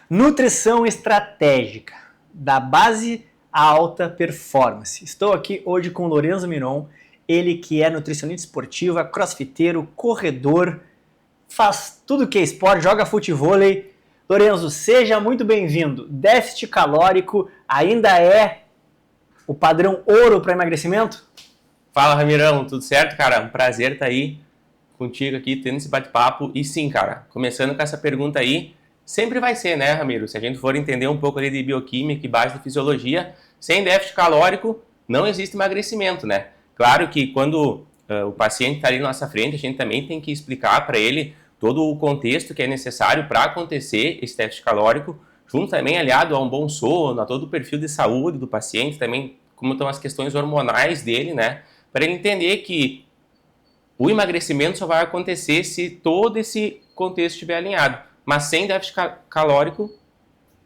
Nutrição estratégica, da base à alta performance. Estou aqui hoje com o Lorenzo Miron, ele que é nutricionista esportiva, crossfiteiro, corredor, faz tudo que é esporte, joga futevôlei. Lorenzo, seja muito bem-vindo. Déficit calórico ainda é o padrão ouro para emagrecimento? Fala, Ramirão, tudo certo, cara? Um prazer estar aí contigo aqui, tendo esse bate-papo. E sim, cara, começando com essa pergunta aí, sempre vai ser, né, Ramiro? Se a gente for entender um pouco ali de bioquímica e base de fisiologia, sem déficit calórico não existe emagrecimento, né? Claro que quando o paciente está ali na nossa frente, a gente também tem que explicar para ele todo o contexto que é necessário para acontecer esse déficit calórico, junto também aliado a um bom sono, a todo o perfil de saúde do paciente, também como estão as questões hormonais dele, né? Para ele entender que o emagrecimento só vai acontecer se todo esse contexto estiver alinhado. Mas sem déficit calórico,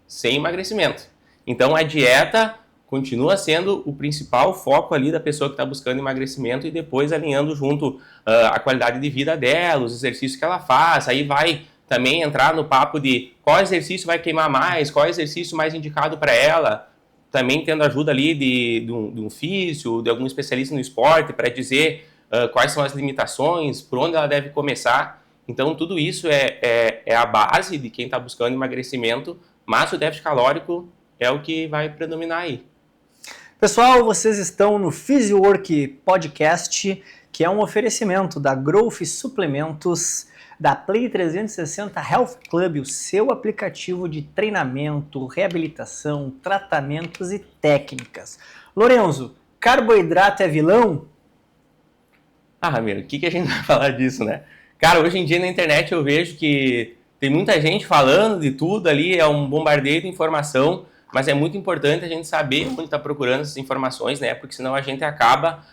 sem emagrecimento. Então a dieta continua sendo o principal foco ali da pessoa que está buscando emagrecimento e depois alinhando junto a qualidade de vida dela, os exercícios que ela faz. Aí vai também entrar no papo de qual exercício vai queimar mais, qual exercício mais indicado para ela. Também tendo ajuda ali de um físio, de algum especialista no esporte para dizer quais são as limitações, por onde ela deve começar. Então, tudo isso é a base de quem está buscando emagrecimento, mas o déficit calórico é o que vai predominar aí. Pessoal, vocês estão no PhysioWork Podcast, que é um oferecimento da Growth Suplementos, da Play 360 Health Club, o seu aplicativo de treinamento, reabilitação, tratamentos e técnicas. Lorenzo, carboidrato é vilão? Ramiro, o que a gente vai falar disso, né? Cara, hoje em dia na internet eu vejo que tem muita gente falando de tudo ali, é um bombardeio de informação, mas é muito importante a gente saber onde está procurando essas informações, né? Porque senão a gente acaba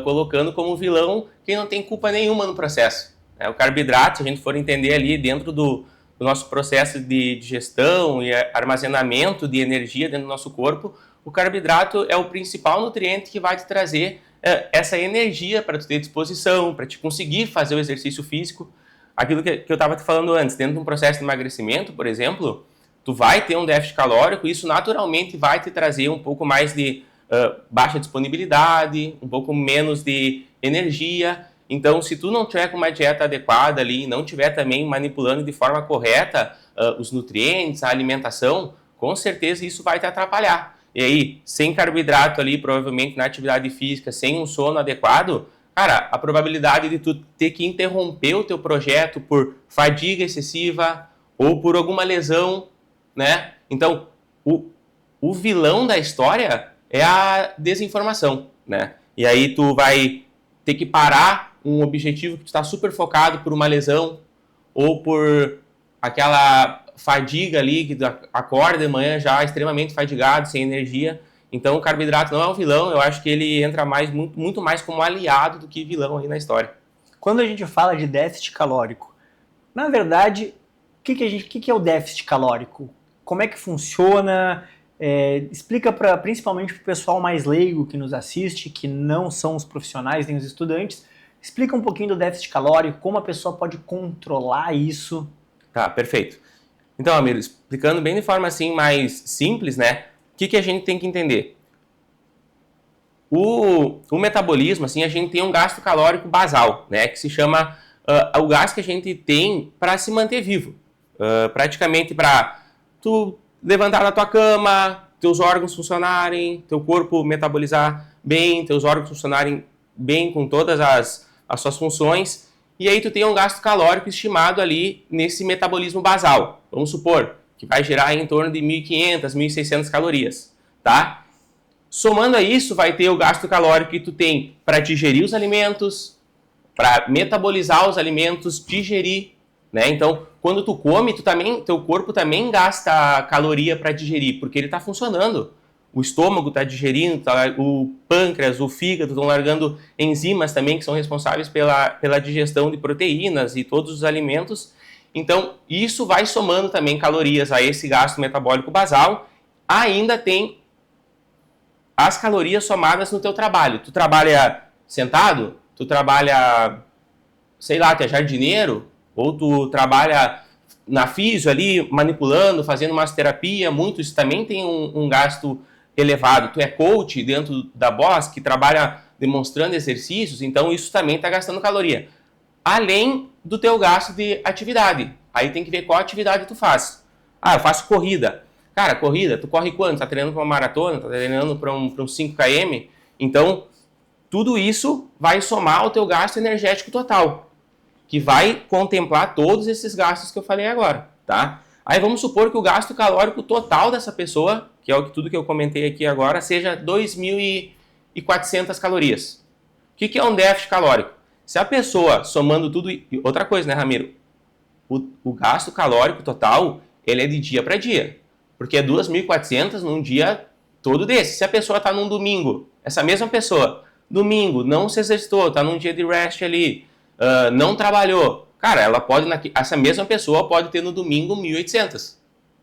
colocando como vilão quem não tem culpa nenhuma no processo. O carboidrato, se a gente for entender ali dentro do nosso processo de digestão e armazenamento de energia dentro do nosso corpo, o carboidrato é o principal nutriente que vai te trazer essa energia para tu ter disposição, para te conseguir fazer o exercício físico. Aquilo que eu estava te falando antes, dentro de um processo de emagrecimento, por exemplo, tu vai ter um déficit calórico e isso naturalmente vai te trazer um pouco mais de baixa disponibilidade, um pouco menos de energia. Então, se tu não tiver com uma dieta adequada ali, não tiver também manipulando de forma correta os nutrientes, a alimentação, com certeza isso vai te atrapalhar. E aí, sem carboidrato ali, provavelmente na atividade física, sem um sono adequado, cara, a probabilidade de tu ter que interromper o teu projeto por fadiga excessiva ou por alguma lesão, né? Então, o vilão da história é a desinformação, né? E aí tu vai ter que parar um objetivo que tu está super focado por uma lesão ou por aquela fadiga ali, que tu acorda de manhã já extremamente fadigado, sem energia. Então o carboidrato não é um vilão, eu acho que ele entra muito mais como aliado do que vilão aí na história. Quando a gente fala de déficit calórico, na verdade, o que é o déficit calórico? Como é que funciona? Explica principalmente para o pessoal mais leigo que nos assiste, que não são os profissionais nem os estudantes, explica um pouquinho do déficit calórico, como a pessoa pode controlar isso. Tá, perfeito. Então, Amir, explicando bem de forma assim mais simples, né? O que a gente tem que entender? O metabolismo, assim, a gente tem um gasto calórico basal, né? Que se chama o gasto que a gente tem para se manter vivo. Praticamente para tu levantar da tua cama, teus órgãos funcionarem, teu corpo metabolizar bem, teus órgãos funcionarem bem com todas as suas funções. E aí tu tem um gasto calórico estimado ali nesse metabolismo basal. Vamos supor que vai gerar em torno de 1.500, 1.600 calorias, tá? Somando a isso, vai ter o gasto calórico que tu tem para digerir os alimentos, para metabolizar os alimentos, digerir, né? Então, quando tu come, teu corpo também gasta caloria para digerir, porque ele está funcionando. O estômago está digerindo, o pâncreas, o fígado estão largando enzimas também que são responsáveis pela digestão de proteínas e todos os alimentos. Então, isso vai somando também calorias a esse gasto metabólico basal. Ainda tem as calorias somadas no teu trabalho. Tu trabalha sentado? Tu trabalha, sei lá, tu é jardineiro? Ou tu trabalha na físio ali, manipulando, fazendo massoterapia, muitos também têm um gasto elevado. Tu é coach dentro da Boss, que trabalha demonstrando exercícios, então isso também está gastando caloria. Além do teu gasto de atividade. Aí tem que ver qual atividade tu faz. Ah, eu faço corrida. Cara, corrida, tu corre quanto? Tá treinando para uma maratona? Tá treinando para um 5 km? Então, tudo isso vai somar ao teu gasto energético total, que vai contemplar todos esses gastos que eu falei agora, tá? Aí vamos supor que o gasto calórico total dessa pessoa, que é tudo que eu comentei aqui agora, seja 2.400 calorias. O que é um déficit calórico? Se a pessoa, somando tudo... Outra coisa, né, Ramiro? O gasto calórico total, ele é de dia para dia. Porque é 2.400 num dia todo desse. Se a pessoa está num domingo, essa mesma pessoa, domingo, não se exercitou, está num dia de rest ali, não trabalhou, cara, ela pode, essa mesma pessoa pode ter no domingo 1.800,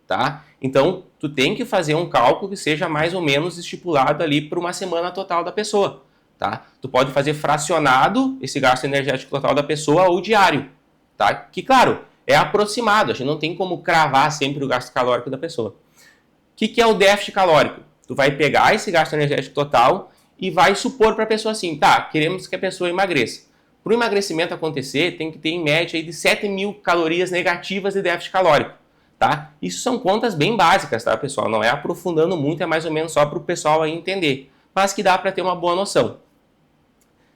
tá? Então, tu tem que fazer um cálculo que seja mais ou menos estipulado ali para uma semana total da pessoa, tá? Tu pode fazer fracionado esse gasto energético total da pessoa ou diário, tá? Que, claro, é aproximado, a gente não tem como cravar sempre o gasto calórico da pessoa. O que é o déficit calórico? Tu vai pegar esse gasto energético total e vai supor para a pessoa assim, tá, queremos que a pessoa emagreça. Para o emagrecimento acontecer, tem que ter em média aí de 7.000 calorias negativas de déficit calórico, tá? Isso são contas bem básicas, tá, pessoal? Não é aprofundando muito, é mais ou menos só para o pessoal aí entender, mas que dá para ter uma boa noção.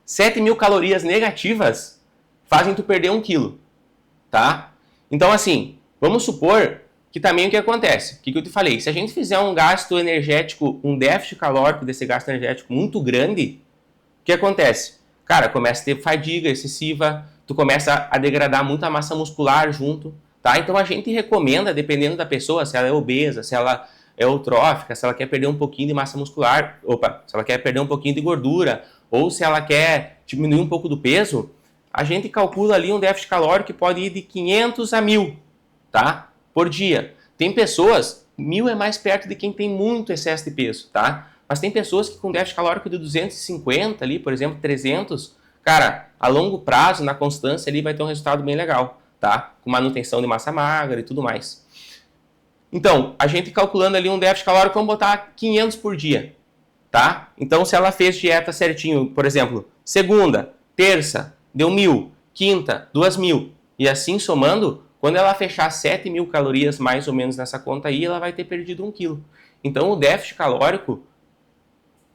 7.000 calorias negativas fazem tu perder 1 quilo, tá? Então, assim, vamos supor que também o que acontece? O que eu te falei? Se a gente fizer um gasto energético, um déficit calórico desse gasto energético muito grande, o que acontece? Cara, começa a ter fadiga excessiva, tu começa a degradar muita massa muscular junto, tá? Então a gente recomenda, dependendo da pessoa, se ela é obesa, se ela é eutrófica, se ela quer perder um pouquinho de massa muscular, se ela quer perder um pouquinho de gordura, ou se ela quer diminuir um pouco do peso, a gente calcula ali um déficit calórico que pode ir de 500 a 1.000, tá? Por dia. Tem pessoas, 1.000 é mais perto de quem tem muito excesso de peso, tá? Mas tem pessoas que com déficit calórico de 250 ali, por exemplo, 300, cara, a longo prazo, na constância ali, vai ter um resultado bem legal, tá? Com manutenção de massa magra e tudo mais. Então, a gente calculando ali um déficit calórico, vamos botar 500 por dia, tá? Então, se ela fez dieta certinho, por exemplo, segunda, terça, deu 1.000, quinta, 2.000, e assim somando, quando ela fechar 7.000 calorias mais ou menos nessa conta aí, ela vai ter perdido 1 quilo. Então, o déficit calórico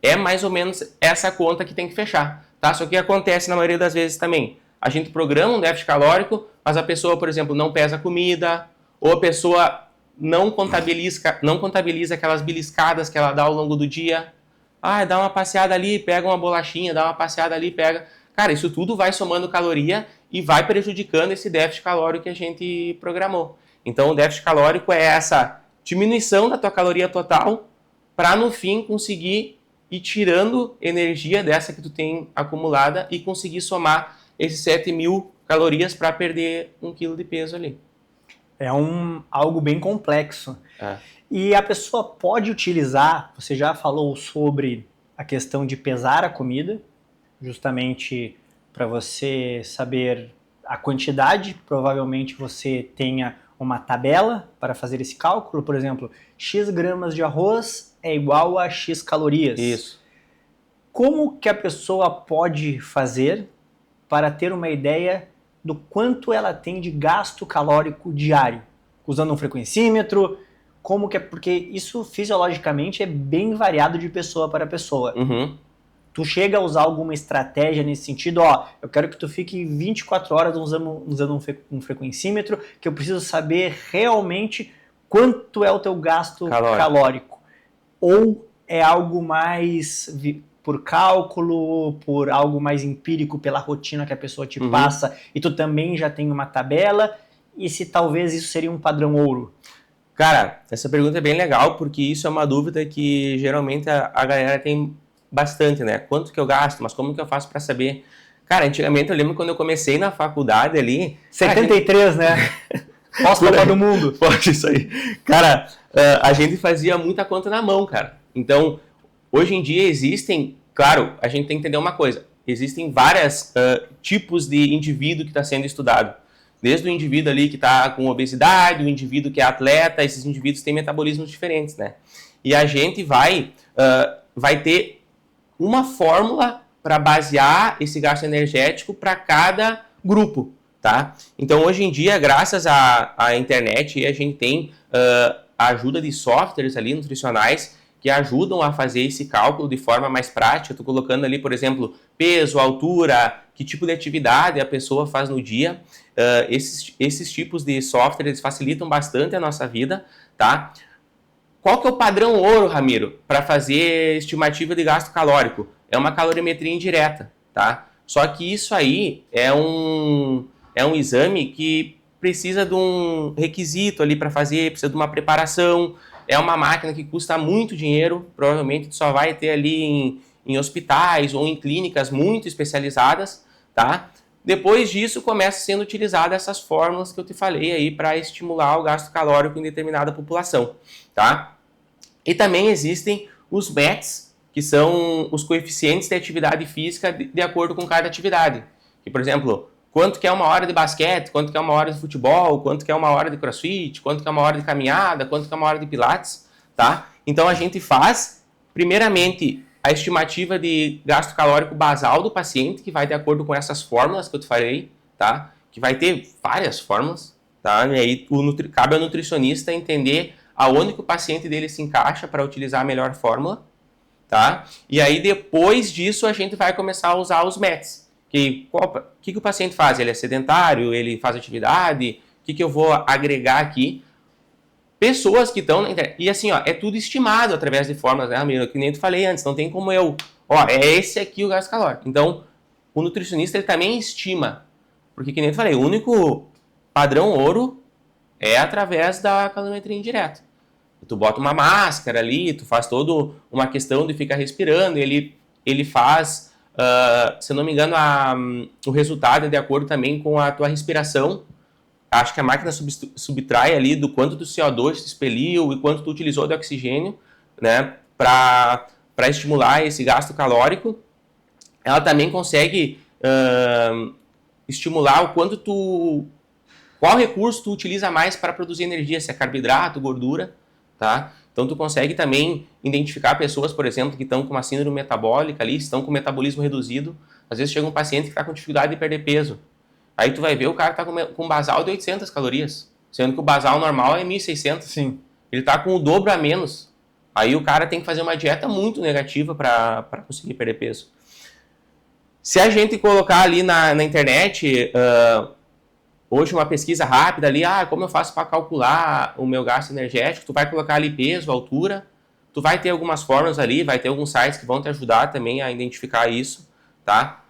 é mais ou menos essa conta que tem que fechar, tá? Só que acontece na maioria das vezes também. A gente programa um déficit calórico, mas a pessoa, por exemplo, não pesa comida, ou a pessoa não contabiliza aquelas beliscadas que ela dá ao longo do dia. Ah, dá uma passeada ali, pega uma bolachinha, dá uma passeada ali, pega... Cara, isso tudo vai somando caloria e vai prejudicando esse déficit calórico que a gente programou. Então, o déficit calórico é essa diminuição da tua caloria total para, no fim, conseguir ir tirando energia dessa que tu tem acumulada e conseguir somar esses 7.000 calorias para perder 1 quilo de peso ali. É algo bem complexo. E a pessoa pode utilizar, você já falou sobre a questão de pesar a comida, justamente para você saber a quantidade, provavelmente você tenha uma tabela para fazer esse cálculo, por exemplo, X gramas de arroz é igual a X calorias. Isso. Como que a pessoa pode fazer para ter uma ideia do quanto ela tem de gasto calórico diário? Usando um frequencímetro, como que é? Porque isso fisiologicamente é bem variado de pessoa para pessoa. Uhum. Tu chega a usar alguma estratégia nesse sentido, ó, eu quero que tu fique 24 horas usando um frequencímetro, que eu preciso saber realmente quanto é o teu gasto calórico. Ou é algo mais por cálculo, por algo mais empírico, pela rotina que a pessoa te passa, e tu também já tem uma tabela, e se talvez isso seria um padrão ouro? Cara, essa pergunta é bem legal, porque isso é uma dúvida que geralmente a galera tem bastante, né? Quanto que eu gasto, mas como que eu faço para saber? Cara, antigamente eu lembro quando eu comecei na faculdade ali... 73, né? Pós-Copa do Mundo. Pode, isso aí. Cara, a gente fazia muita conta na mão, cara. Então, hoje em dia existem... Claro, a gente tem que entender uma coisa. Existem vários tipos de indivíduo que está sendo estudado. Desde o indivíduo ali que está com obesidade, o indivíduo que é atleta, esses indivíduos têm metabolismos diferentes, né? E a gente vai ter uma fórmula para basear esse gasto energético para cada grupo, tá? Então, hoje em dia, graças à internet, a gente tem a ajuda de softwares ali nutricionais que ajudam a fazer esse cálculo de forma mais prática. Estou colocando ali, por exemplo, peso, altura, que tipo de atividade a pessoa faz no dia. Esses tipos de softwares facilitam bastante a nossa vida, tá? Qual que é o padrão ouro, Ramiro, para fazer estimativa de gasto calórico? É uma calorimetria indireta, tá? Só que isso aí é um exame que precisa de um requisito ali para fazer, precisa de uma preparação, é uma máquina que custa muito dinheiro, provavelmente tu só vai ter ali em hospitais ou em clínicas muito especializadas, tá? Depois disso, começa sendo utilizada essas fórmulas que eu te falei aí para estimular o gasto calórico em determinada população, tá? E também existem os METs, que são os coeficientes de atividade física de acordo com cada atividade. Que, por exemplo, quanto que é uma hora de basquete, quanto que é uma hora de futebol, quanto que é uma hora de crossfit, quanto que é uma hora de caminhada, quanto que é uma hora de pilates, tá? Então a gente faz, primeiramente, a estimativa de gasto calórico basal do paciente, que vai de acordo com essas fórmulas que eu te falei, tá? Que vai ter várias fórmulas, tá? E aí cabe ao nutricionista entender aonde que o paciente dele se encaixa para utilizar a melhor fórmula, tá? E aí depois disso a gente vai começar a usar os METs. O que o paciente faz? Ele é sedentário? Ele faz atividade? O que eu vou agregar aqui? Pessoas que estão na internet. E assim, ó, é tudo estimado através de fórmulas, né, Ramiro? Que nem eu falei antes, não tem como é esse aqui o gasto calórico. Então, o nutricionista ele também estima. Porque, que nem eu falei, o único padrão ouro é através da calorimetria indireta. Tu bota uma máscara ali, tu faz toda uma questão de ficar respirando, ele faz, se eu não me engano, o resultado é de acordo também com a tua respiração. Acho que a máquina subtrai ali do quanto do CO2 tu expeliu e quanto tu utilizou de oxigênio, né, para estimular esse gasto calórico. Ela também consegue estimular o quanto qual recurso tu utiliza mais para produzir energia, se é carboidrato, gordura, tá? Então tu consegue também identificar pessoas, por exemplo, que estão com uma síndrome metabólica ali, estão com metabolismo reduzido. Às vezes chega um paciente que está com dificuldade de perder peso. Aí tu vai ver o cara está com um basal de 800 calorias, sendo que o basal normal é 1.600. Sim. Ele está com o dobro a menos. Aí o cara tem que fazer uma dieta muito negativa para conseguir perder peso. Se a gente colocar ali na internet, hoje uma pesquisa rápida ali, como eu faço para calcular o meu gasto energético, tu vai colocar ali peso, altura, tu vai ter algumas fórmulas ali, vai ter alguns sites que vão te ajudar também a identificar isso, tá?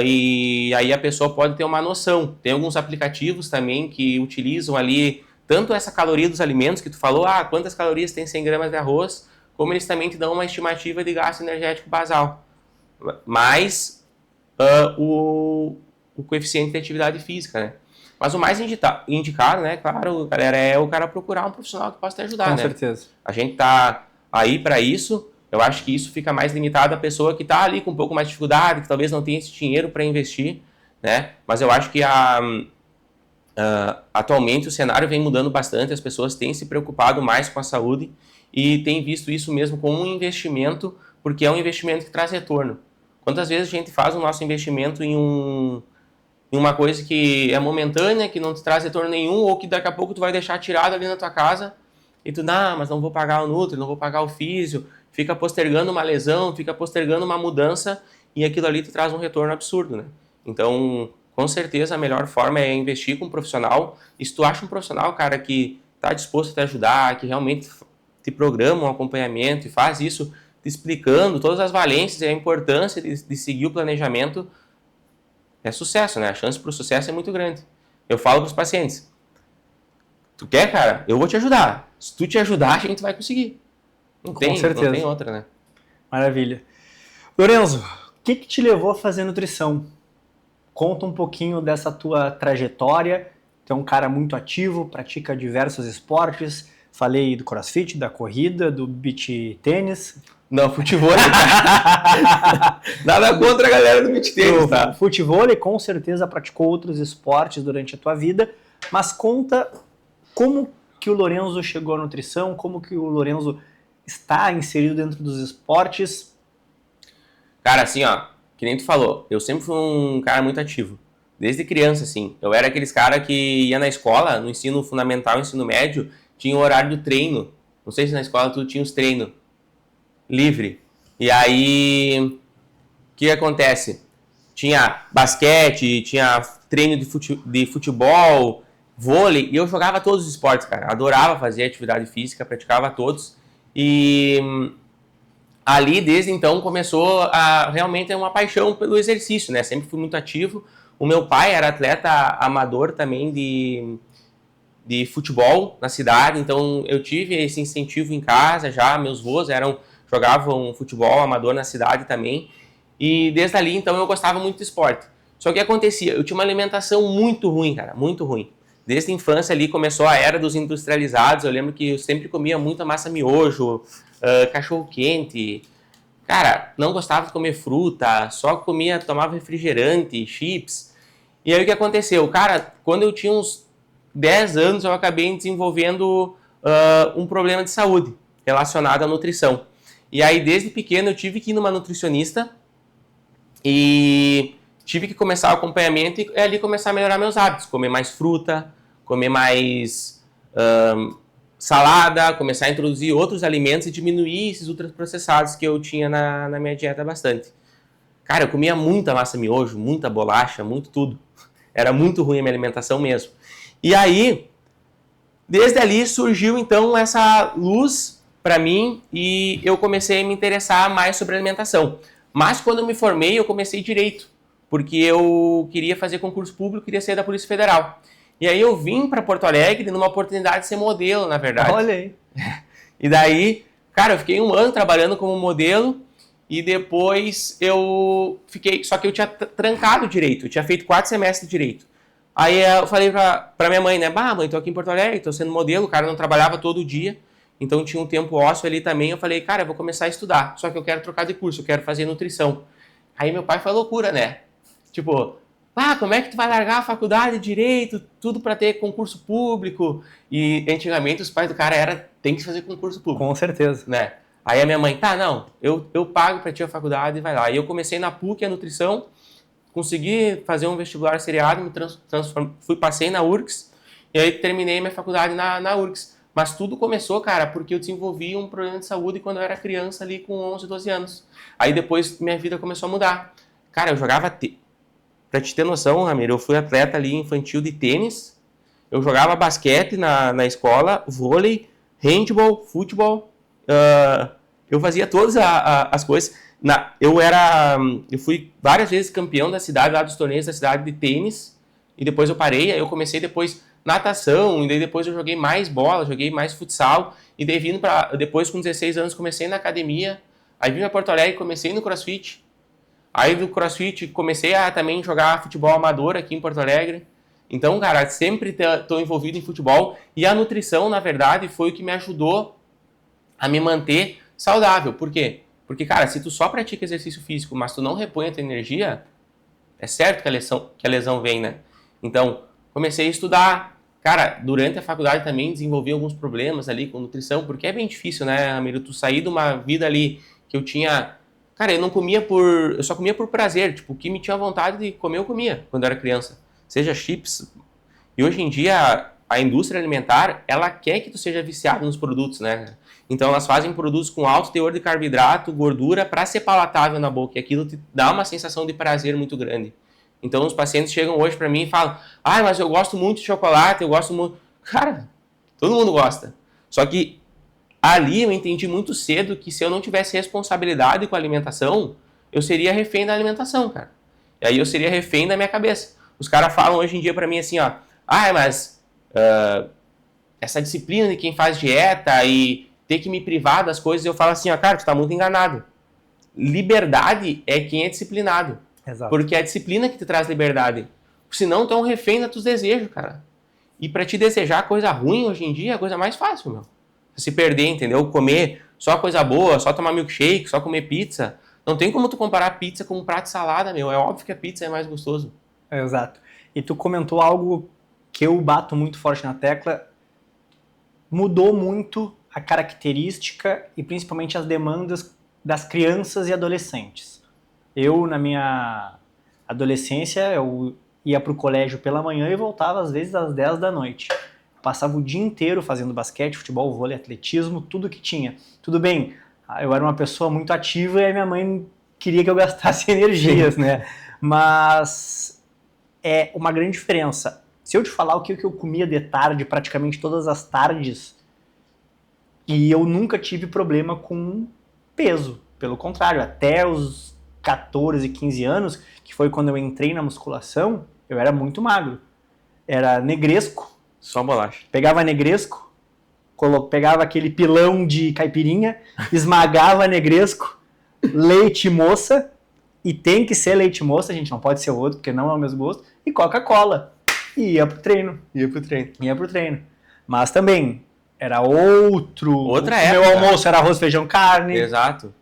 E aí a pessoa pode ter uma noção. Tem alguns aplicativos também que utilizam ali tanto essa caloria dos alimentos que tu falou, quantas calorias tem 100 gramas de arroz, como eles também te dão uma estimativa de gasto energético basal. Mais o coeficiente de atividade física, né? Mas o mais indicado, né, claro, galera, é o cara procurar um profissional que possa te ajudar, né? Com certeza. A gente tá aí para isso. Eu acho que isso fica mais limitado à pessoa que está ali com um pouco mais de dificuldade, que talvez não tenha esse dinheiro para investir, né? Mas eu acho que atualmente o cenário vem mudando bastante, as pessoas têm se preocupado mais com a saúde e têm visto isso mesmo como um investimento, porque é um investimento que traz retorno. Quantas vezes a gente faz o nosso investimento em uma coisa que é momentânea, que não te traz retorno nenhum, ou que daqui a pouco tu vai deixar tirado ali na tua casa e tu, mas não vou pagar o Nutri, não vou pagar o físio, fica postergando uma lesão, fica postergando uma mudança e aquilo ali te traz um retorno absurdo, né? Então, com certeza a melhor forma é investir com um profissional. E se tu acha um profissional, cara, que está disposto a te ajudar, que realmente te programa um acompanhamento e faz isso te explicando todas as valências e a importância de seguir o planejamento, é sucesso, né? A chance para o sucesso é muito grande. Eu falo para os pacientes, tu quer, cara? Eu vou te ajudar. Se tu te ajudar, a gente vai conseguir. Não tem outra, né? Maravilha. Lorenzo, o que te levou a fazer nutrição? Conta um pouquinho dessa tua trajetória. Tu é um cara muito ativo, pratica diversos esportes. Falei do crossfit, da corrida, do beach tênis. Não, futebol. Nada contra a galera do beach tennis, tá? Futevôlei, com certeza praticou outros esportes durante a tua vida, mas conta como que o Lorenzo chegou à nutrição, como que o Lorenzo está inserido dentro dos esportes. Cara, assim, ó, que nem tu falou, eu sempre fui um cara muito ativo. Desde criança, assim. Eu era aqueles cara que ia na escola, no ensino fundamental, ensino médio, tinha o horário do treino. Não sei se na escola tu tinha os treinos livre. E aí, o que acontece? Tinha basquete, tinha treino de futebol, vôlei, e eu jogava todos os esportes, cara. Adorava fazer atividade física, praticava todos. E ali, desde então, começou a realmente uma paixão pelo exercício, né? Sempre fui muito ativo. O meu pai era atleta amador também de futebol na cidade, então eu tive esse incentivo em casa já. Meus avós jogavam futebol amador na cidade também. E desde ali, então, eu gostava muito do esporte. Só que acontecia, eu tinha uma alimentação muito ruim, cara, muito ruim. Desde a infância ali começou a era dos industrializados. Eu lembro que eu sempre comia muita massa miojo, cachorro-quente. Cara, não gostava de comer fruta, só tomava refrigerante, chips. E aí o que aconteceu? Cara, quando eu tinha uns 10 anos, eu acabei desenvolvendo um problema de saúde relacionado à nutrição. E aí, desde pequeno, eu tive que ir numa nutricionista e tive que começar o acompanhamento e ali começar a melhorar meus hábitos. Comer mais fruta, comer mais salada, começar a introduzir outros alimentos e diminuir esses ultraprocessados que eu tinha na minha dieta bastante. Cara, eu comia muita massa miojo, muita bolacha, muito tudo. Era muito ruim a minha alimentação mesmo. E aí, desde ali surgiu então essa luz para mim e eu comecei a me interessar mais sobre alimentação. Mas quando eu me formei, eu comecei direito, porque eu queria fazer concurso público, queria sair da Polícia Federal. E aí eu vim para Porto Alegre numa oportunidade de ser modelo, na verdade. Olha aí. E daí, cara, eu fiquei 1 ano trabalhando como modelo e depois eu fiquei... Só que eu tinha trancado direito, eu tinha feito 4 semestres de direito. Aí eu falei pra minha mãe, né? Bah, mãe, tô aqui em Porto Alegre, tô sendo modelo, o cara não trabalhava todo dia, então tinha um tempo ósseo ali também. Eu falei, cara, eu vou começar a estudar, só que eu quero trocar de curso, eu quero fazer nutrição. Aí meu pai foi loucura, né? Tipo, como é que tu vai largar a faculdade de direito, tudo pra ter concurso público? E antigamente os pais do cara tem que fazer concurso público. Com certeza. Né? Aí a minha mãe, não, eu pago pra ti a faculdade e vai lá. E eu comecei na PUC, a nutrição, consegui fazer um vestibular seriado, passei na URGS, e aí terminei minha faculdade na URGS. Mas tudo começou, cara, porque eu desenvolvi um problema de saúde quando eu era criança ali com 11, 12 anos. Aí depois minha vida começou a mudar. Cara, eu jogava... Pra te ter noção, Ramiro, eu fui atleta ali infantil de tênis, eu jogava basquete na escola, vôlei, handball, futebol, eu fazia todas as coisas. Eu fui várias vezes campeão da cidade, lá dos torneios da cidade de tênis, e depois eu parei, aí eu comecei depois natação, e daí depois eu joguei mais bola, joguei mais futsal, e daí depois com 16 anos comecei na academia, aí vim a Porto Alegre, comecei no CrossFit. Aí do CrossFit comecei a também jogar futebol amador aqui em Porto Alegre. Então, cara, sempre estou envolvido em futebol. E a nutrição, na verdade, foi o que me ajudou a me manter saudável. Por quê? Porque, cara, se tu só pratica exercício físico, mas tu não repõe a tua energia, é certo que a lesão vem, né? Então, comecei a estudar. Cara, durante a faculdade também desenvolvi alguns problemas ali com nutrição, porque é bem difícil, né, Ramiro? Tu sair de uma vida ali que eu tinha... Cara, eu só comia por prazer, tipo, o que me tinha vontade de comer, eu comia quando eu era criança. Seja chips. E hoje em dia, a indústria alimentar, ela quer que tu seja viciado nos produtos, né? Então, elas fazem produtos com alto teor de carboidrato, gordura, para ser palatável na boca. E aquilo te dá uma sensação de prazer muito grande. Então, os pacientes chegam hoje para mim e falam, mas eu gosto muito de chocolate, eu gosto muito... Cara, todo mundo gosta. Só que ali eu entendi muito cedo que se eu não tivesse responsabilidade com a alimentação, eu seria refém da alimentação, cara. E aí eu seria refém da minha cabeça. Os caras falam hoje em dia pra mim assim, mas essa disciplina de quem faz dieta e ter que me privar das coisas, eu falo assim, cara, tu tá muito enganado. Liberdade é quem é disciplinado. Exato. Porque é a disciplina que te traz liberdade. Senão tu é um refém dos teus desejos, cara. E pra te desejar coisa ruim hoje em dia é a coisa mais fácil, meu. Se perder, entendeu? Comer só coisa boa, só tomar milkshake, só comer pizza. Não tem como tu comparar pizza com um prato de salada, meu. É óbvio que a pizza é mais gostoso. Exato. E tu comentou algo que eu bato muito forte na tecla. Mudou muito a característica e principalmente as demandas das crianças e adolescentes. Eu, na minha adolescência, eu ia para o colégio pela manhã e voltava às vezes às 10 da noite. Passava o dia inteiro fazendo basquete, futebol, vôlei, atletismo, tudo que tinha. Tudo bem, eu era uma pessoa muito ativa e a minha mãe queria que eu gastasse energias, né? Mas é uma grande diferença. Se eu te falar o que eu comia de tarde, praticamente todas as tardes, e eu nunca tive problema com peso. Pelo contrário, até os 14, 15 anos, que foi quando eu entrei na musculação, eu era muito magro. Era negresco. Só bolacha. Pegava negresco, pegava aquele pilão de caipirinha, esmagava negresco, leite moça, e tem que ser leite moça, a gente não pode ser outro, porque não é o mesmo gosto, e Coca-Cola. E ia pro treino. Ia pro treino. Mas também, era outra época. Meu almoço era arroz, feijão, carne. Exato.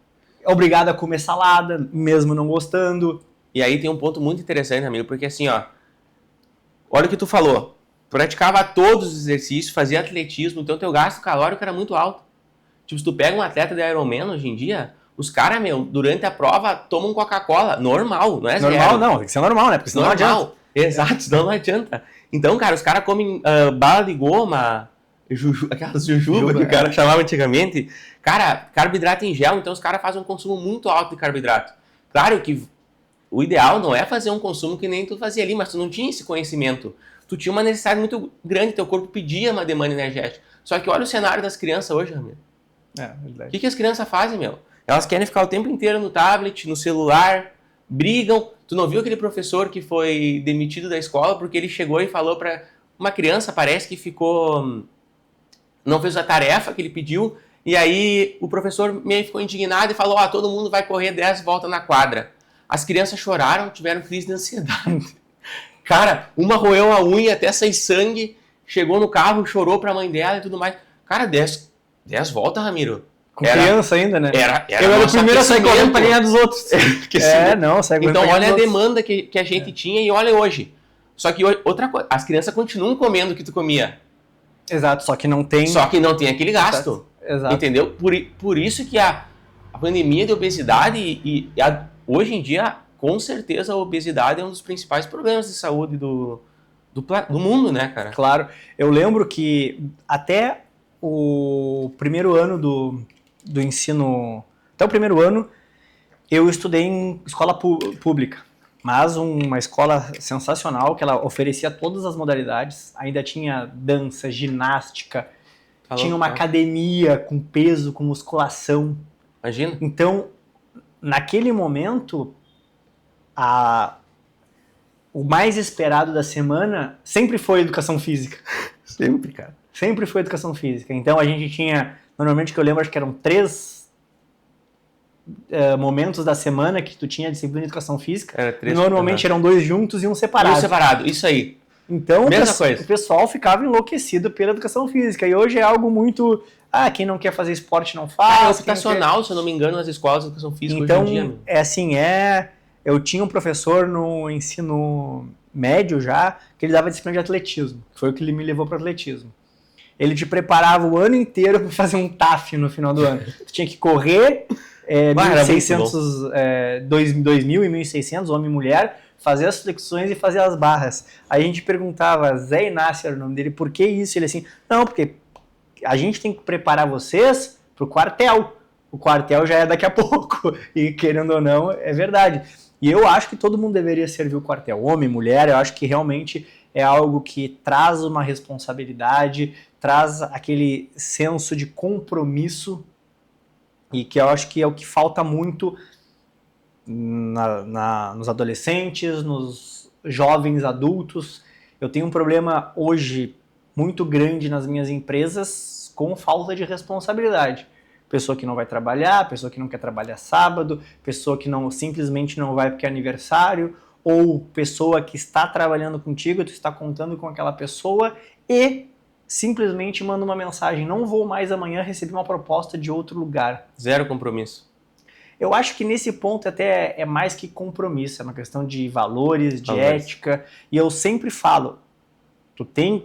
Obrigado a comer salada, mesmo não gostando. E aí tem um ponto muito interessante, amigo, porque assim, ó, olha o que tu falou. Praticava todos os exercícios, fazia atletismo, então teu gasto calórico era muito alto. Tipo, se tu pega um atleta de Ironman hoje em dia, os caras, meu, durante a prova tomam Coca-Cola. Normal, não é zero. Normal não, tem que ser normal, né? Porque senão normal. Não adianta. Exato, senão não adianta. Então, cara, os caras comem bala de goma, aquelas jujuba que o cara chamava antigamente. Cara, carboidrato em gel, então os caras fazem um consumo muito alto de carboidrato. Claro que o ideal não é fazer um consumo que nem tu fazia ali, mas tu não tinha esse conhecimento. Tu tinha uma necessidade muito grande, teu corpo pedia uma demanda energética. Só que olha o cenário das crianças hoje, Ramiro. Verdade. O que as crianças fazem, meu? Elas querem ficar o tempo inteiro no tablet, no celular, brigam. Tu não viu aquele professor que foi demitido da escola porque ele chegou e falou pra uma criança, parece que não fez a tarefa que ele pediu, e aí o professor meio ficou indignado e falou, todo mundo vai correr 10 voltas na quadra. As crianças choraram, tiveram crise de ansiedade. Cara, uma roeu a unha até sair sangue, chegou no carro, chorou pra mãe dela e tudo mais. Cara, 10 voltas, Ramiro. Com criança ainda, né? Eu era o primeiro a sair correndo pra ganhar dos outros. Sai correndo. Então olha a demanda que a gente tinha e olha hoje. Só que outra coisa, as crianças continuam comendo o que tu comia. Exato, só que não tem aquele gasto. Exato. Entendeu? Por isso que a pandemia de obesidade hoje em dia, com certeza, a obesidade é um dos principais problemas de saúde do mundo, né, cara? Claro. Eu lembro que até o primeiro ano do ensino, até o primeiro ano, eu estudei em escola pública, mas uma escola sensacional, que ela oferecia todas as modalidades, ainda tinha dança, ginástica, tinha uma academia com peso, com musculação. Imagina. Então, naquele momento, o mais esperado da semana sempre foi educação física. Sempre, cara. Sempre foi educação física. Então a gente tinha, normalmente que eu lembro, acho que eram 3 momentos da semana que tu tinha disciplina de educação física. E normalmente eram 2 juntos e um separado. Um separado, isso aí. Então coisa. O pessoal ficava enlouquecido pela educação física. E hoje é algo muito... quem não quer fazer esporte não faz. É optacional, se eu não me engano, nas escolas de educação física então, hoje em dia. Eu tinha um professor no ensino médio já, que ele dava disciplina de atletismo. Que foi o que ele me levou para o atletismo. Ele te preparava o ano inteiro para fazer um TAF no final do ano. Tu tinha que correr 2.000 e 1.600, homem e mulher, fazer as flexões e fazer as barras. Aí a gente perguntava, Zé Inácio era o nome dele, por que isso? Ele assim, não, porque a gente tem que preparar vocês para o quartel. O quartel já é daqui a pouco. E querendo ou não, é verdade. E eu acho que todo mundo deveria servir o quartel. Homem, mulher, eu acho que realmente é algo que traz uma responsabilidade, traz aquele senso de compromisso e que eu acho que é o que falta muito nos adolescentes, nos jovens adultos. Eu tenho um problema hoje muito grande nas minhas empresas com falta de responsabilidade. Pessoa que não vai trabalhar, pessoa que não quer trabalhar sábado, pessoa que simplesmente não vai porque é aniversário, ou pessoa que está trabalhando contigo, tu está contando com aquela pessoa e simplesmente manda uma mensagem, não vou mais amanhã receber uma proposta de outro lugar. Zero compromisso. Eu acho que nesse ponto até é mais que compromisso, é uma questão de valores, de ética, e eu sempre falo, tu tem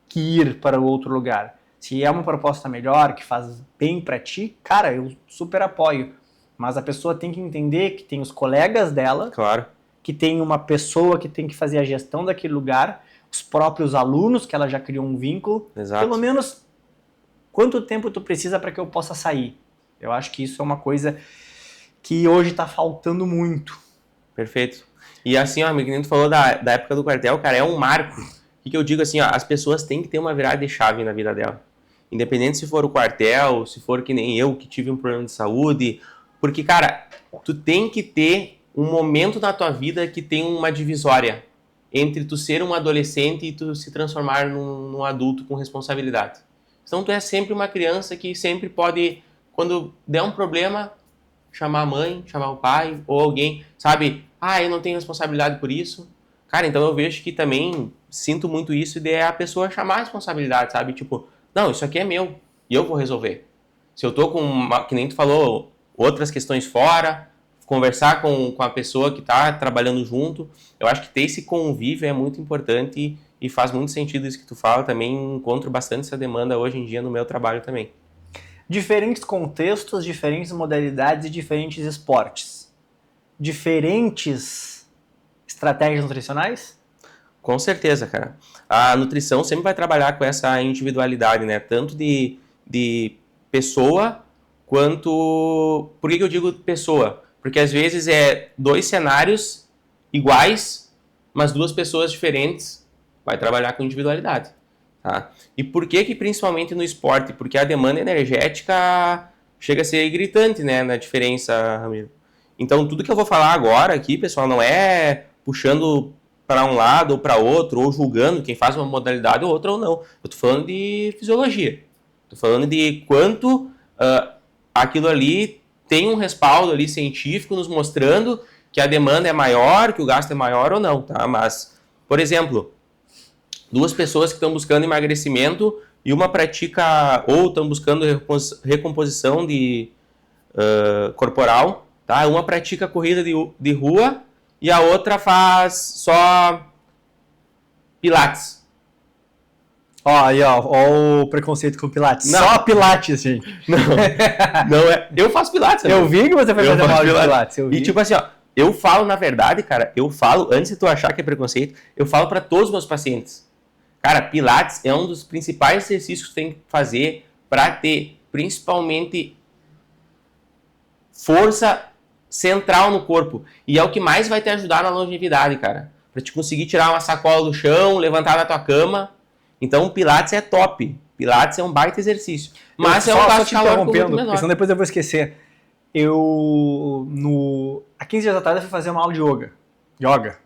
que ir para o outro lugar. Se é uma proposta melhor, que faz bem para ti, cara, eu super apoio. Mas a pessoa tem que entender que tem os colegas dela, claro, que tem uma pessoa que tem que fazer a gestão daquele lugar, os próprios alunos, que ela já criou um vínculo. Exato. Pelo menos, quanto tempo tu precisa para que eu possa sair? Eu acho que isso é uma coisa que hoje está faltando muito. Perfeito. E assim, ó, amigo, que tu falou da época do quartel, cara, é um marco. O que eu digo assim, ó, as pessoas têm que ter uma virada de chave na vida dela. Independente se for o quartel, se for que nem eu, que tive um problema de saúde. Porque, cara, tu tem que ter um momento na tua vida que tem uma divisória entre tu ser um adolescente e tu se transformar num adulto com responsabilidade. Então tu é sempre uma criança que sempre pode, quando der um problema, chamar a mãe, chamar o pai ou alguém, sabe? Ah, eu não tenho responsabilidade por isso. Cara, então eu vejo que também sinto muito isso de a pessoa chamar a responsabilidade, sabe? Tipo, não, isso aqui é meu e eu vou resolver. Se eu tô com, que nem tu falou, outras questões fora, conversar com a pessoa que tá trabalhando junto, eu acho que ter esse convívio é muito importante e faz muito sentido isso que tu fala. Também encontro bastante essa demanda hoje em dia no meu trabalho também. Diferentes contextos, diferentes modalidades e diferentes esportes. Diferentes estratégias nutricionais? Com certeza, cara. A nutrição sempre vai trabalhar com essa individualidade, né? Tanto de pessoa quanto... Por que eu digo pessoa? Porque às vezes é 2 cenários iguais, mas 2 pessoas diferentes vai trabalhar com individualidade. Tá? E por que principalmente no esporte? Porque a demanda energética chega a ser gritante, né, na diferença, Ramiro. Então, tudo que eu vou falar agora aqui, pessoal, não é puxando para um lado ou para outro, ou julgando quem faz uma modalidade ou outra ou não. Eu tô falando de fisiologia. Tô falando de quanto aquilo ali tem um respaldo ali científico nos mostrando que a demanda é maior, que o gasto é maior ou não, tá? Mas, por exemplo, 2 pessoas que estão buscando emagrecimento e uma pratica ou estão buscando recomposição corporal, tá? Uma pratica corrida de rua e a outra faz só pilates. Ó, aí, ó o preconceito com pilates. Não. Só pilates, gente. Não é. Eu faço pilates. Eu vi que você foi fazer mal de pilates. E tipo assim, ó, eu falo, na verdade, cara, antes de tu achar que é preconceito, eu falo para todos os meus pacientes. Cara, pilates é um dos principais exercícios que tu tem que fazer para ter, principalmente, força central no corpo. E é o que mais vai te ajudar na longevidade, cara. Para te conseguir tirar uma sacola do chão, levantar da tua cama. Então, pilates é top. Pilates é um baita exercício. Mas é um gasto de calor muito menor. Porque senão depois eu vou esquecer. Há 15 dias atrás eu fui fazer uma aula de yoga.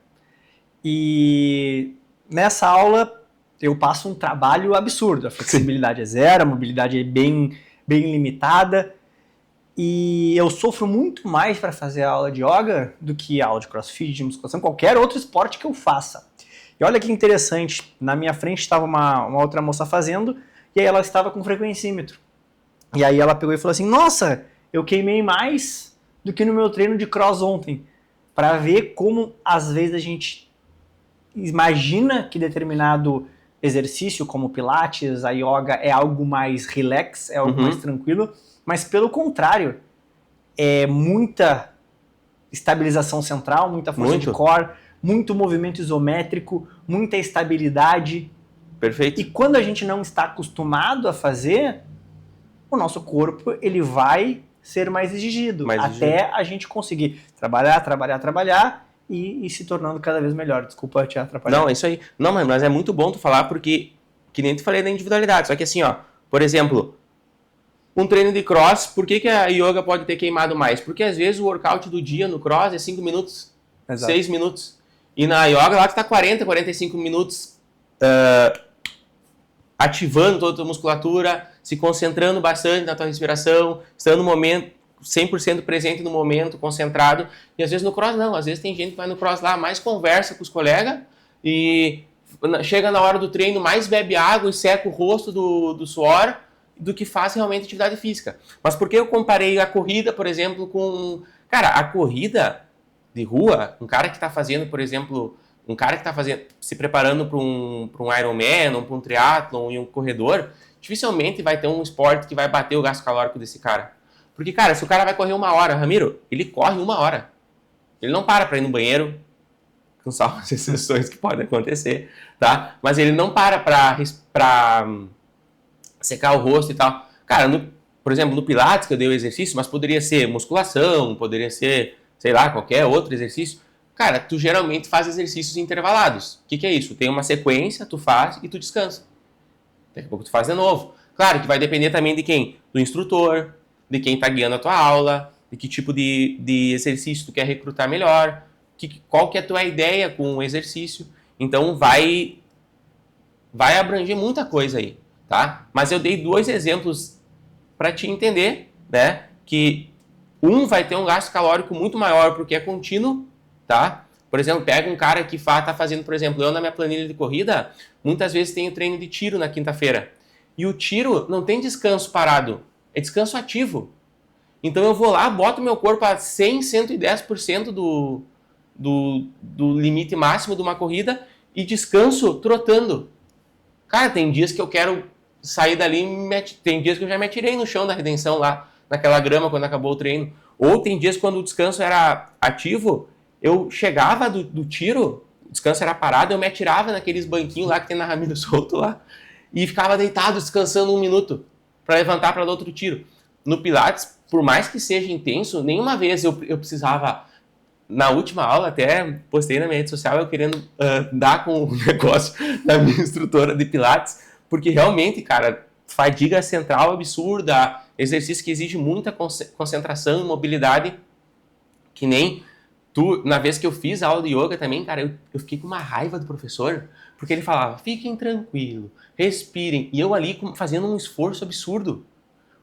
E nessa aula eu passo um trabalho absurdo. A flexibilidade é zero, a mobilidade é bem limitada. E eu sofro muito mais para fazer a aula de yoga do que a aula de crossfit, de musculação, qualquer outro esporte que eu faça. E olha que interessante, na minha frente estava uma outra moça fazendo, e aí ela estava com frequencímetro. E aí ela pegou e falou assim, nossa, eu queimei mais do que no meu treino de cross ontem. Para ver como, às vezes, a gente imagina que determinado exercício, como pilates, a yoga, é algo mais relax, é algo mais tranquilo, mas pelo contrário, é muita estabilização central, muita força de core, muito movimento isométrico, muita estabilidade. Perfeito. E quando a gente não está acostumado a fazer, o nosso corpo ele vai ser mais exigido, até a gente conseguir trabalhar e se tornando cada vez melhor. Desculpa te atrapalhar. Não, é isso aí. Não, mas é muito bom tu falar porque, que nem tu falei da individualidade, só que assim, ó, por exemplo, um treino de cross, por que a yoga pode ter queimado mais? Porque às vezes o workout do dia no cross é 5 minutos, Exato. 6 minutos. E na yoga lá tu tá 40, 45 minutos ativando toda a tua musculatura, se concentrando bastante na tua respiração, estando no momento, 100% presente no momento, concentrado. E às vezes no cross não, às vezes tem gente que vai no cross lá, mais conversa com os colegas e chega na hora do treino, mais bebe água e seca o rosto do suor do que faz realmente atividade física. Mas por que eu comparei a corrida, por exemplo, com... Cara, a corrida de rua, um cara que está fazendo, por exemplo, se preparando para um Ironman, ou para um triatlon e um corredor, dificilmente vai ter um esporte que vai bater o gasto calórico desse cara. Porque, cara, se o cara vai correr 1 hora, Ramiro, ele corre 1 hora. Ele não para ir no banheiro, com salvo as exceções que podem acontecer, tá? Mas ele não para secar o rosto e tal. Cara, por exemplo, no Pilates, que eu dei o exercício, mas poderia ser musculação, poderia ser, sei lá, qualquer outro exercício. Cara, tu geralmente faz exercícios intervalados. O que é isso? Tem uma sequência, tu faz e tu descansa. Daqui a pouco tu faz de novo. Claro que vai depender também de quem? Do instrutor, de quem está guiando a tua aula, de que tipo de exercício tu quer recrutar melhor, qual que é a tua ideia com o exercício. Então vai abranger muita coisa aí, tá? Mas eu dei 2 exemplos para te entender, né? Que um vai ter um gasto calórico muito maior porque é contínuo, tá? Por exemplo, pega um cara que tá fazendo, por exemplo, eu na minha planilha de corrida, muitas vezes tenho treino de tiro na quinta-feira. E o tiro não tem descanso parado, é descanso ativo. Então eu vou lá, boto meu corpo a 100, 110% do limite máximo de uma corrida e descanso trotando. Cara, tem dias que eu quero sair dali, tem dias que eu já me atirei no chão da redenção lá, naquela grama quando acabou o treino. Ou tem dias quando o descanso era ativo, eu chegava do tiro, o descanso era parado, eu me atirava naqueles banquinhos lá que tem na Ramiro solto lá e ficava deitado descansando 1 minuto para levantar para dar outro tiro. No Pilates, por mais que seja intenso, nenhuma vez eu precisava, na última aula até postei na minha rede social eu querendo dar com o negócio da minha instrutora de Pilates, porque realmente, cara, fadiga central absurda, exercício que exige muita concentração e mobilidade, que nem tu, na vez que eu fiz a aula de yoga também, cara, eu fiquei com uma raiva do professor, porque ele falava, fiquem tranquilos, respirem, e eu ali fazendo um esforço absurdo.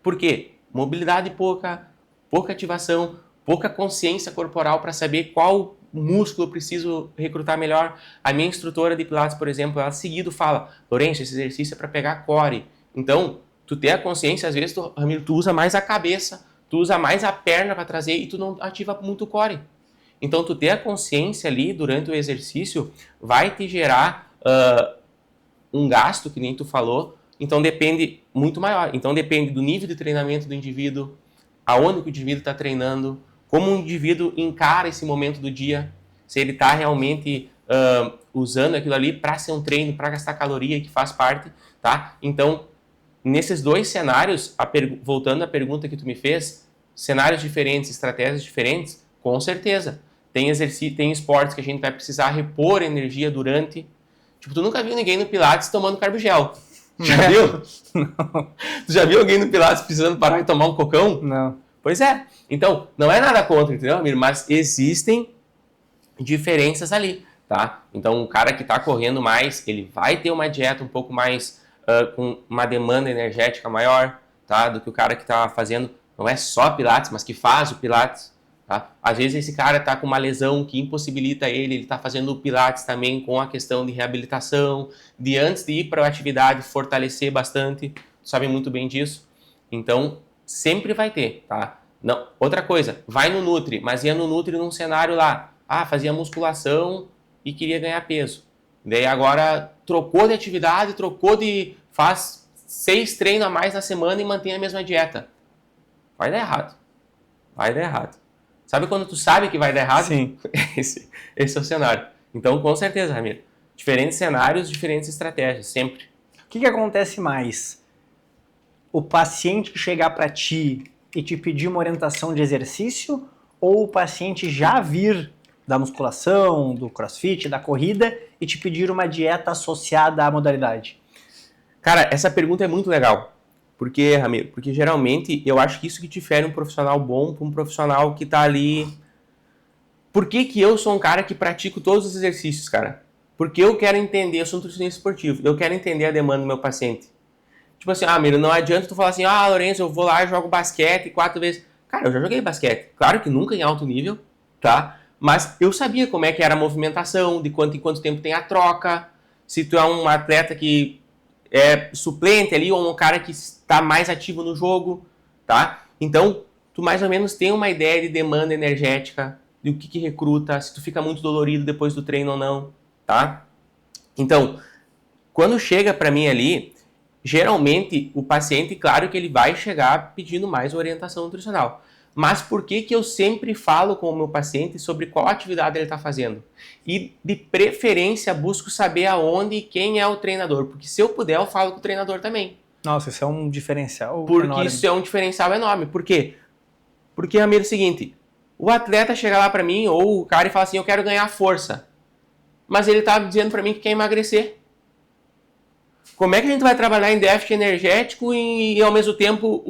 Por quê? Mobilidade pouca ativação, pouca consciência corporal para saber qual músculo eu preciso recrutar melhor. A minha instrutora de Pilates, por exemplo, ela seguido fala, Lourenço, esse exercício é para pegar core. Então, tu ter a consciência, às vezes, Ramiro, tu usa mais a cabeça, tu usa mais a perna para trazer e tu não ativa muito o core. Então, tu ter a consciência ali durante o exercício vai te gerar um gasto, que nem tu falou, então depende muito maior. Então depende do nível de treinamento do indivíduo, aonde que o indivíduo está treinando, como o indivíduo encara esse momento do dia, se ele está realmente usando aquilo ali para ser um treino, para gastar caloria, que faz parte, tá? Então, nesses 2 cenários, voltando à pergunta que tu me fez, cenários diferentes, estratégias diferentes, com certeza. Tem esportes que a gente vai precisar repor energia durante. Tipo, tu nunca viu ninguém no Pilates tomando carbogel. Já viu? Não. Tu já viu alguém no Pilates precisando parar e tomar um cocão? Não. Pois é. Então, não é nada contra, entendeu, Amir? Mas existem diferenças ali, tá? Então, o cara que está correndo mais, ele vai ter uma dieta um pouco mais, com uma demanda energética maior, tá? Do que o cara que está fazendo, não é só Pilates, mas que faz o Pilates. Tá? Às vezes esse cara está com uma lesão que impossibilita ele está fazendo o Pilates também com a questão de reabilitação, de antes de ir para a atividade fortalecer bastante, sabe muito bem disso. Então, sempre vai ter, tá? Não, outra coisa, vai no Nutri, mas ia no Nutri num cenário lá, fazia musculação e queria ganhar peso. Daí agora trocou de atividade, faz 6 treinos a mais na semana e mantém a mesma dieta. Vai dar errado. Vai dar errado. Sabe quando tu sabe que vai dar errado? Sim. Esse é o cenário. Então, com certeza, Ramiro. Diferentes cenários, diferentes estratégias, sempre. O que acontece mais? O paciente chegar para ti e te pedir uma orientação de exercício ou o paciente já vir da musculação, do crossfit, da corrida e te pedir uma dieta associada à modalidade? Cara, essa pergunta é muito legal. Por quê, Ramiro? Porque geralmente eu acho que isso que difere um profissional bom para um profissional que está ali. Por que eu sou um cara que pratico todos os exercícios, cara? Porque eu quero entender, eu sou um nutricionista esportivo, eu quero entender a demanda do meu paciente. Tipo assim, Ramiro, não adianta tu falar assim, Lourenço, eu vou lá e jogo basquete 4 vezes. Cara, eu já joguei basquete. Claro que nunca em alto nível, tá? Mas eu sabia como é que era a movimentação, de quanto em quanto tempo tem a troca. se tu é um atleta que é suplente ali, ou um cara que está mais ativo no jogo, tá? Então, tu mais ou menos tem uma ideia de demanda energética, do que recruta, se tu fica muito dolorido depois do treino ou não, tá? Então, quando chega para mim ali, geralmente o paciente, claro que ele vai chegar pedindo mais orientação nutricional. Mas por que eu sempre falo com o meu paciente sobre qual atividade ele está fazendo? E, de preferência, busco saber aonde e quem é o treinador. Porque se eu puder, eu falo com o treinador também. Nossa, isso é um diferencial Porque enorme. isso é um diferencial enorme. Por quê? Porque, Ramiro, é o seguinte, o atleta chega lá para mim, ou o cara e fala assim, eu quero ganhar força. Mas ele está dizendo para mim que quer emagrecer. Como é que a gente vai trabalhar em déficit energético e ao mesmo tempo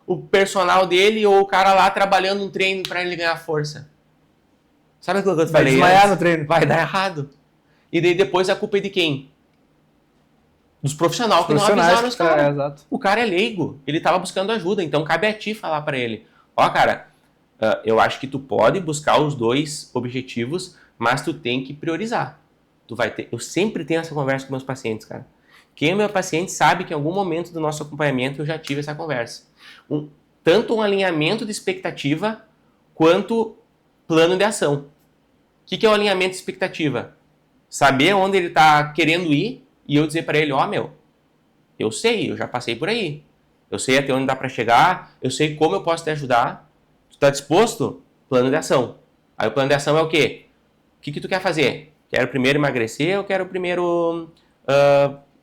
o personal dele ou o cara lá trabalhando um treino para ele ganhar força? Sabe aquilo que eu te falei? Vai desmaiar no treino. Vai dar errado. E daí depois a culpa é de quem? Dos profissionais que não avisaram os caras. Exato. O cara é leigo, ele estava buscando ajuda, então cabe a ti falar para ele. Ó, cara, eu acho que tu pode buscar os dois objetivos, mas tu tem que priorizar. Tu vai ter. Eu sempre tenho essa conversa com meus pacientes, cara. Quem é meu paciente sabe que em algum momento do nosso acompanhamento eu já tive essa conversa. Tanto um alinhamento de expectativa quanto plano de ação. O que é o alinhamento de expectativa? Saber onde ele está querendo ir e eu dizer para ele, ó, eu sei, eu já passei por aí. Eu sei até onde dá para chegar, eu sei como eu posso te ajudar. Tu está disposto? Plano de ação. Aí o plano de ação é o quê? O que tu quer fazer? Quero primeiro emagrecer ou quero primeiro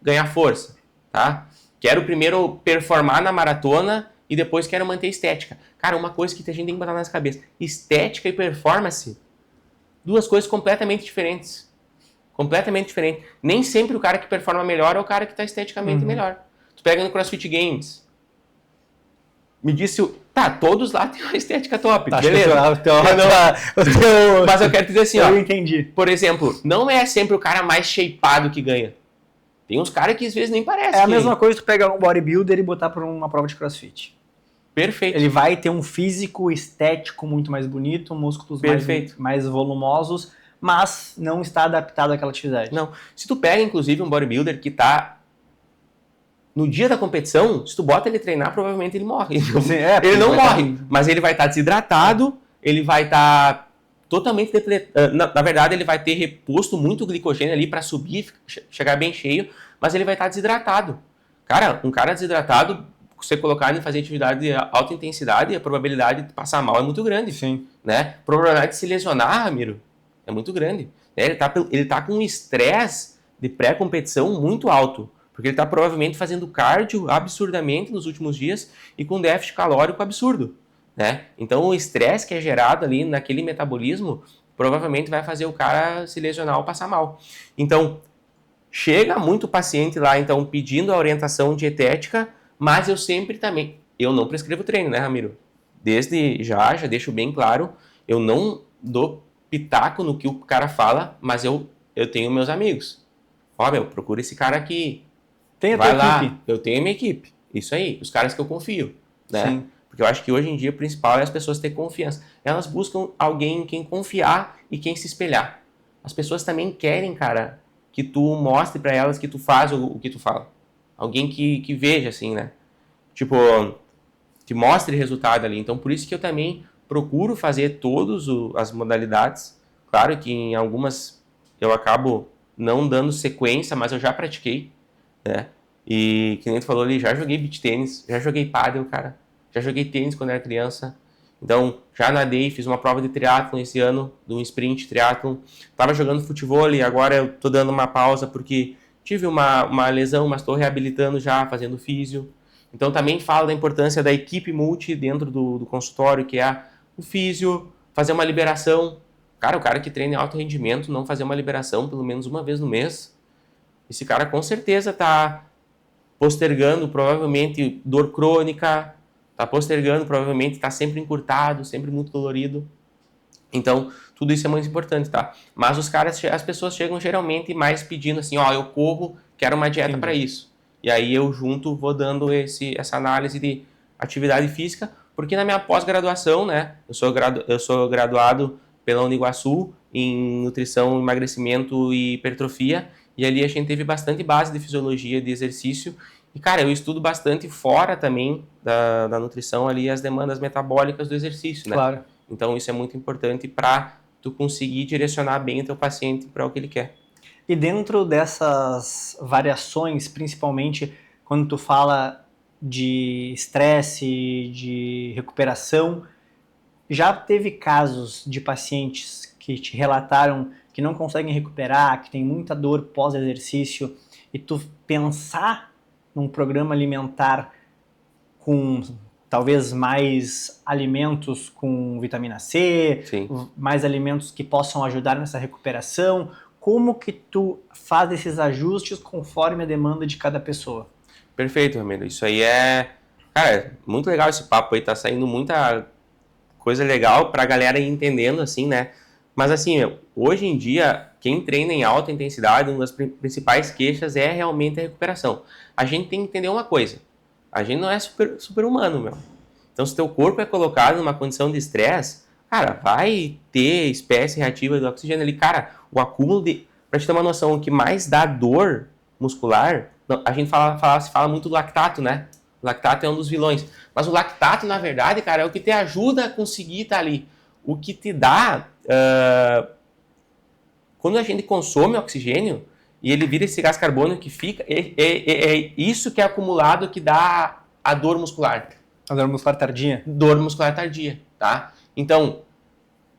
ganhar força? Tá? Quero primeiro performar na maratona e depois quero manter estética. Cara, uma coisa que a gente tem que botar na nossa cabeça. Estética e performance, duas coisas completamente diferentes. Completamente diferentes. Nem sempre o cara que performa melhor é o cara que está esteticamente melhor. Tu pega no CrossFit Games. Me disse, todos lá têm uma estética top. Tá, beleza. Mas eu quero te dizer assim, eu entendi. Por exemplo, não é sempre o cara mais shapeado que ganha. Tem uns caras que às vezes nem parece. É a mesma coisa tu pegar um bodybuilder e botar para uma prova de CrossFit. Perfeito. Ele vai ter um físico estético muito mais bonito, músculos mais volumosos, mas não está adaptado àquela atividade. Não. Se tu pega, inclusive, um bodybuilder que está no dia da competição, se tu bota ele treinar, provavelmente ele morre. Sim, ele não morre, mas ele vai estar desidratado, ele vai estar totalmente depletado. Na verdade, ele vai ter reposto muito glicogênio ali para subir, chegar bem cheio, mas ele vai estar desidratado. Cara, um cara desidratado, você colocar ele em fazer atividade de alta intensidade, a probabilidade de passar mal é muito grande. Sim. Né? A probabilidade de se lesionar, Ramiro, é muito grande. Ele tá com um estresse de pré-competição muito alto, porque ele está provavelmente fazendo cardio absurdamente nos últimos dias e com déficit calórico absurdo. Né? Então o estresse que é gerado ali naquele metabolismo provavelmente vai fazer o cara se lesionar ou passar mal. Então, chega muito paciente lá então pedindo a orientação dietética, mas eu sempre também, eu não prescrevo treino, né, Ramiro? Desde já deixo bem claro, eu não dou pitaco no que o cara fala, mas eu tenho meus amigos. Ó, procura esse cara aqui. Vai lá, equipe. Eu tenho a minha equipe. Isso aí, os caras que eu confio, né? Sim. Porque eu acho que hoje em dia o principal é as pessoas terem confiança. Elas buscam alguém em quem confiar e quem se espelhar. As pessoas também querem, cara, que tu mostre pra elas que tu faz o que tu fala. Alguém que veja, assim, né? Tipo, que mostre resultado ali. Então, por isso que eu também procuro fazer todas as modalidades. Claro que em algumas eu acabo não dando sequência, mas eu já pratiquei, né? E, que nem tu falou ali, já joguei beach tênis, já joguei pádel, cara. Já joguei tênis quando era criança. Então, já nadei, fiz uma prova de triatlon esse ano, de um sprint triatlon. Tava jogando futebol e agora eu tô dando uma pausa porque tive uma lesão, mas estou reabilitando já, fazendo físio. Então, também falo da importância da equipe multi dentro do consultório, que é o físio, fazer uma liberação. Cara, o cara que treina em alto rendimento, não fazer uma liberação pelo menos uma vez no mês, esse cara com certeza tá postergando provavelmente dor crônica, tá postergando provavelmente, tá sempre encurtado, sempre muito dolorido. Então, tudo isso é muito importante, tá? Mas as pessoas chegam geralmente mais pedindo assim, ó, eu corro, quero uma dieta para isso. E aí eu junto vou dando essa análise de atividade física, porque na minha pós-graduação, né, eu sou graduado pela Uniguaçu em nutrição, emagrecimento e hipertrofia. e ali a gente teve bastante base de fisiologia, de exercício, e cara, eu estudo bastante fora também da nutrição ali as demandas metabólicas do exercício, né? Claro. Então isso é muito importante para tu conseguir direcionar bem o teu paciente para o que ele quer. E dentro dessas variações, principalmente quando tu fala de estresse, de recuperação, já teve casos de pacientes que te relataram que não conseguem recuperar, que tem muita dor pós-exercício, e tu pensar num programa alimentar com talvez mais alimentos com vitamina C, Sim. mais alimentos que possam ajudar nessa recuperação. Como que tu faz esses ajustes conforme a demanda de cada pessoa? Perfeito, Ramiro. Isso aí é... Cara, muito legal esse papo aí. Tá saindo muita coisa legal pra galera ir entendendo, assim, né? Mas, assim, hoje em dia, quem treina em alta intensidade, uma das principais queixas é realmente a recuperação. A gente tem que entender uma coisa. A gente não é super-humano, meu. Então, se teu corpo é colocado numa condição de estresse, cara, vai ter espécie reativa do oxigênio ali. Cara, o acúmulo de... Pra te ter uma noção, o que mais dá dor muscular... A gente se fala muito do lactato, né? O lactato é um dos vilões. Mas o lactato, na verdade, cara, é o que te ajuda a conseguir estar ali. O que te dá... Quando a gente consome oxigênio e ele vira esse gás carbônico que fica... É isso que é acumulado que dá a dor muscular. A dor muscular tardia? Dor muscular tardia, tá? Então,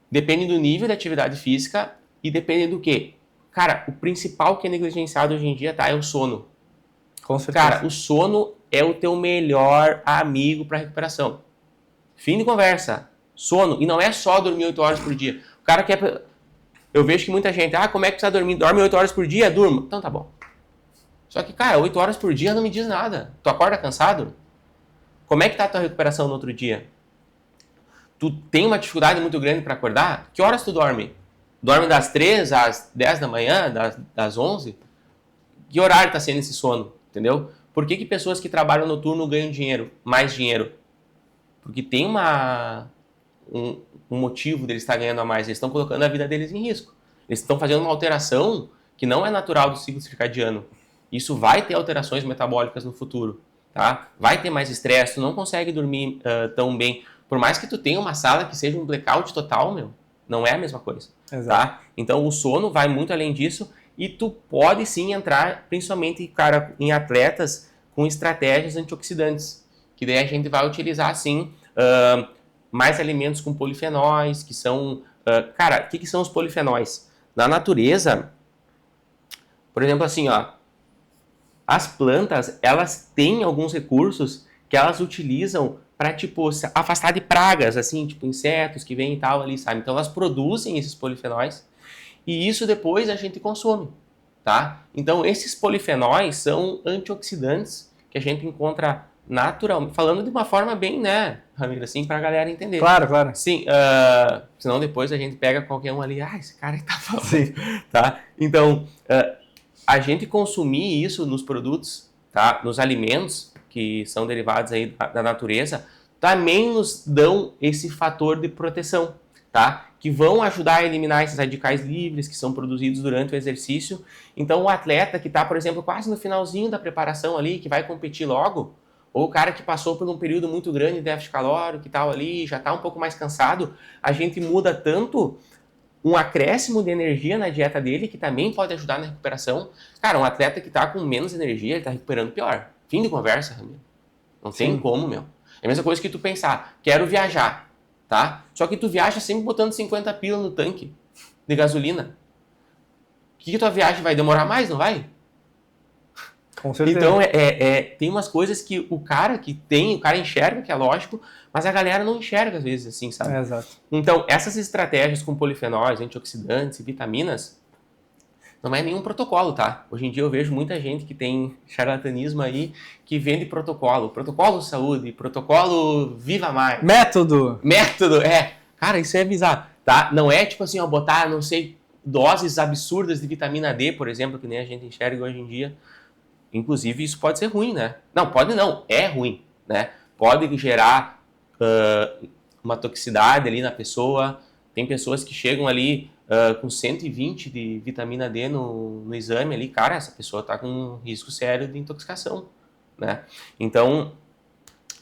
depende do nível de atividade física e depende do quê? Cara, o principal que é negligenciado hoje em dia, tá? É o sono. Com certeza. Cara, o sono é o teu melhor amigo para recuperação. Fim de conversa. Sono. E não é só dormir 8 horas por dia. O cara quer... Eu vejo que muita gente... como é que você tá dormindo? Dorme 8 horas por dia? Durma. Então tá bom. Só que, cara, 8 horas por dia não me diz nada. Tu acorda cansado? Como é que tá a tua recuperação no outro dia? Tu tem uma dificuldade muito grande para acordar? Que horas tu dorme? Dorme das 3 às 10 da manhã? Das 11? Que horário tá sendo esse sono? Entendeu? Por que pessoas que trabalham noturno ganham dinheiro? Mais dinheiro? Porque tem um motivo deles estar ganhando a mais. Eles estão colocando a vida deles em risco. Eles estão fazendo uma alteração que não é natural do ciclo circadiano. Isso vai ter alterações metabólicas no futuro. Tá? Vai ter mais estresse, tu não consegue dormir tão bem. Por mais que tu tenha uma sala que seja um blackout total, meu, não é a mesma coisa. Tá? Então o sono vai muito além disso e tu pode sim entrar, principalmente, cara, em atletas com estratégias antioxidantes, que daí a gente vai utilizar sim mais alimentos com polifenóis, que são... cara, o que são os polifenóis? Na natureza, por exemplo, assim, ó, as plantas, elas têm alguns recursos que elas utilizam para, tipo, se afastar de pragas, assim, tipo, insetos que vêm e tal ali, sabe? Então, elas produzem esses polifenóis e isso depois a gente consome, tá? Então, esses polifenóis são antioxidantes que a gente encontra naturalmente, falando de uma forma bem, né, Ramiro, assim, pra galera entender. Claro, claro. Sim, senão depois a gente pega qualquer um ali, esse cara que tá falando. Sim. Tá? Então, a gente consumir isso nos produtos, tá? Nos alimentos que são derivados aí da natureza, também nos dão esse fator de proteção, tá? Que vão ajudar a eliminar esses radicais livres que são produzidos durante o exercício. Então, o atleta que está, por exemplo, quase no finalzinho da preparação ali, que vai competir logo, ou o cara que passou por um período muito grande de déficit calórico e tal ali, já está um pouco mais cansado, a gente muda tanto um acréscimo de energia na dieta dele, que também pode ajudar na recuperação. Cara, um atleta que está com menos energia, ele está recuperando pior. Fim de conversa, Ramiro. Não tem como, meu. É a mesma coisa que tu pensar, quero viajar, tá? Só que tu viaja sempre botando 50 pila no tanque de gasolina. Que tua viagem vai demorar mais, não vai? Com certeza. Então, tem umas coisas que o cara enxerga, que é lógico, mas a galera não enxerga às vezes, assim, sabe? Exato. Então, essas estratégias com polifenóis, antioxidantes e vitaminas, não é nenhum protocolo, tá? Hoje em dia eu vejo muita gente que tem charlatanismo aí, que vende protocolo de saúde, protocolo Viva Mais. Método, Cara, isso é bizarro, tá? Não é tipo assim, ó, botar, não sei, doses absurdas de vitamina D, por exemplo, que nem a gente enxerga hoje em dia. Inclusive, isso pode ser ruim, né? Não, pode não, é ruim, né? Pode gerar uma toxicidade ali na pessoa. Tem pessoas que chegam ali com 120 de vitamina D no exame ali, cara, essa pessoa está com um risco sério de intoxicação, né? Então,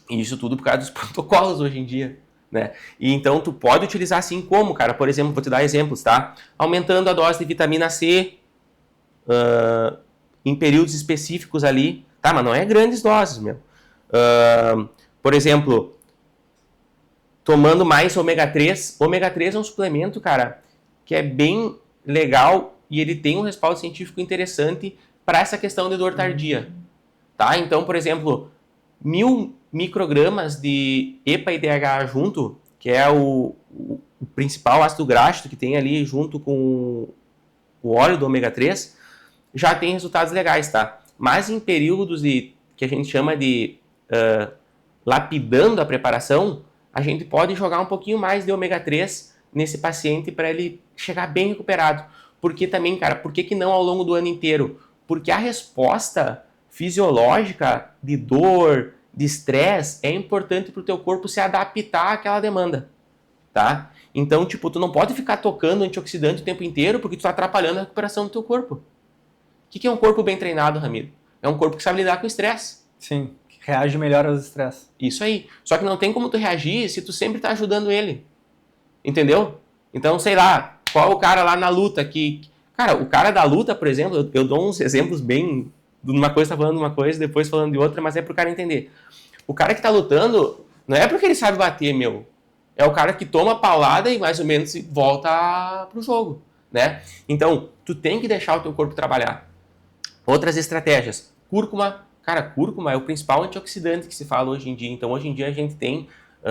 isso tudo por causa dos protocolos hoje em dia, né? E então tu pode utilizar assim como, cara, por exemplo, vou te dar exemplos, tá? Aumentando a dose de vitamina C em períodos específicos ali, tá? Mas não é grandes doses, meu. Por exemplo, tomando mais ômega 3. Ômega 3 é um suplemento, cara, que é bem legal e ele tem um respaldo científico interessante para essa questão de dor tardia, tá? Então, por exemplo, 1000 microgramas de EPA e DHA junto, que é o principal ácido graxo que tem ali junto com o óleo do ômega 3, já tem resultados legais, tá? Mas em períodos que a gente chama de lapidando a preparação, a gente pode jogar um pouquinho mais de ômega 3 nesse paciente para ele chegar bem recuperado. Porque também, cara, por que não ao longo do ano inteiro? Porque a resposta fisiológica de dor, de estresse, é importante para o teu corpo se adaptar àquela demanda, tá? Então, tipo, tu não pode ficar tocando antioxidante o tempo inteiro porque tu tá atrapalhando a recuperação do teu corpo. O que é um corpo bem treinado, Ramiro? É um corpo que sabe lidar com estresse. Sim, que reage melhor aos estresses. Isso aí. Só que não tem como tu reagir se tu sempre tá ajudando ele. Entendeu? Então, sei lá, qual é o cara lá na luta que... Cara, o cara da luta, por exemplo, eu dou uns exemplos bem... Uma coisa tá falando de uma coisa, depois falando de outra, mas é pro cara entender. O cara que tá lutando, não é porque ele sabe bater, meu. É o cara que toma a paulada e mais ou menos volta pro jogo, né? Então, tu tem que deixar o teu corpo trabalhar. Outras estratégias. Cúrcuma. Cara, cúrcuma é o principal antioxidante que se fala hoje em dia. Então, hoje em dia a gente tem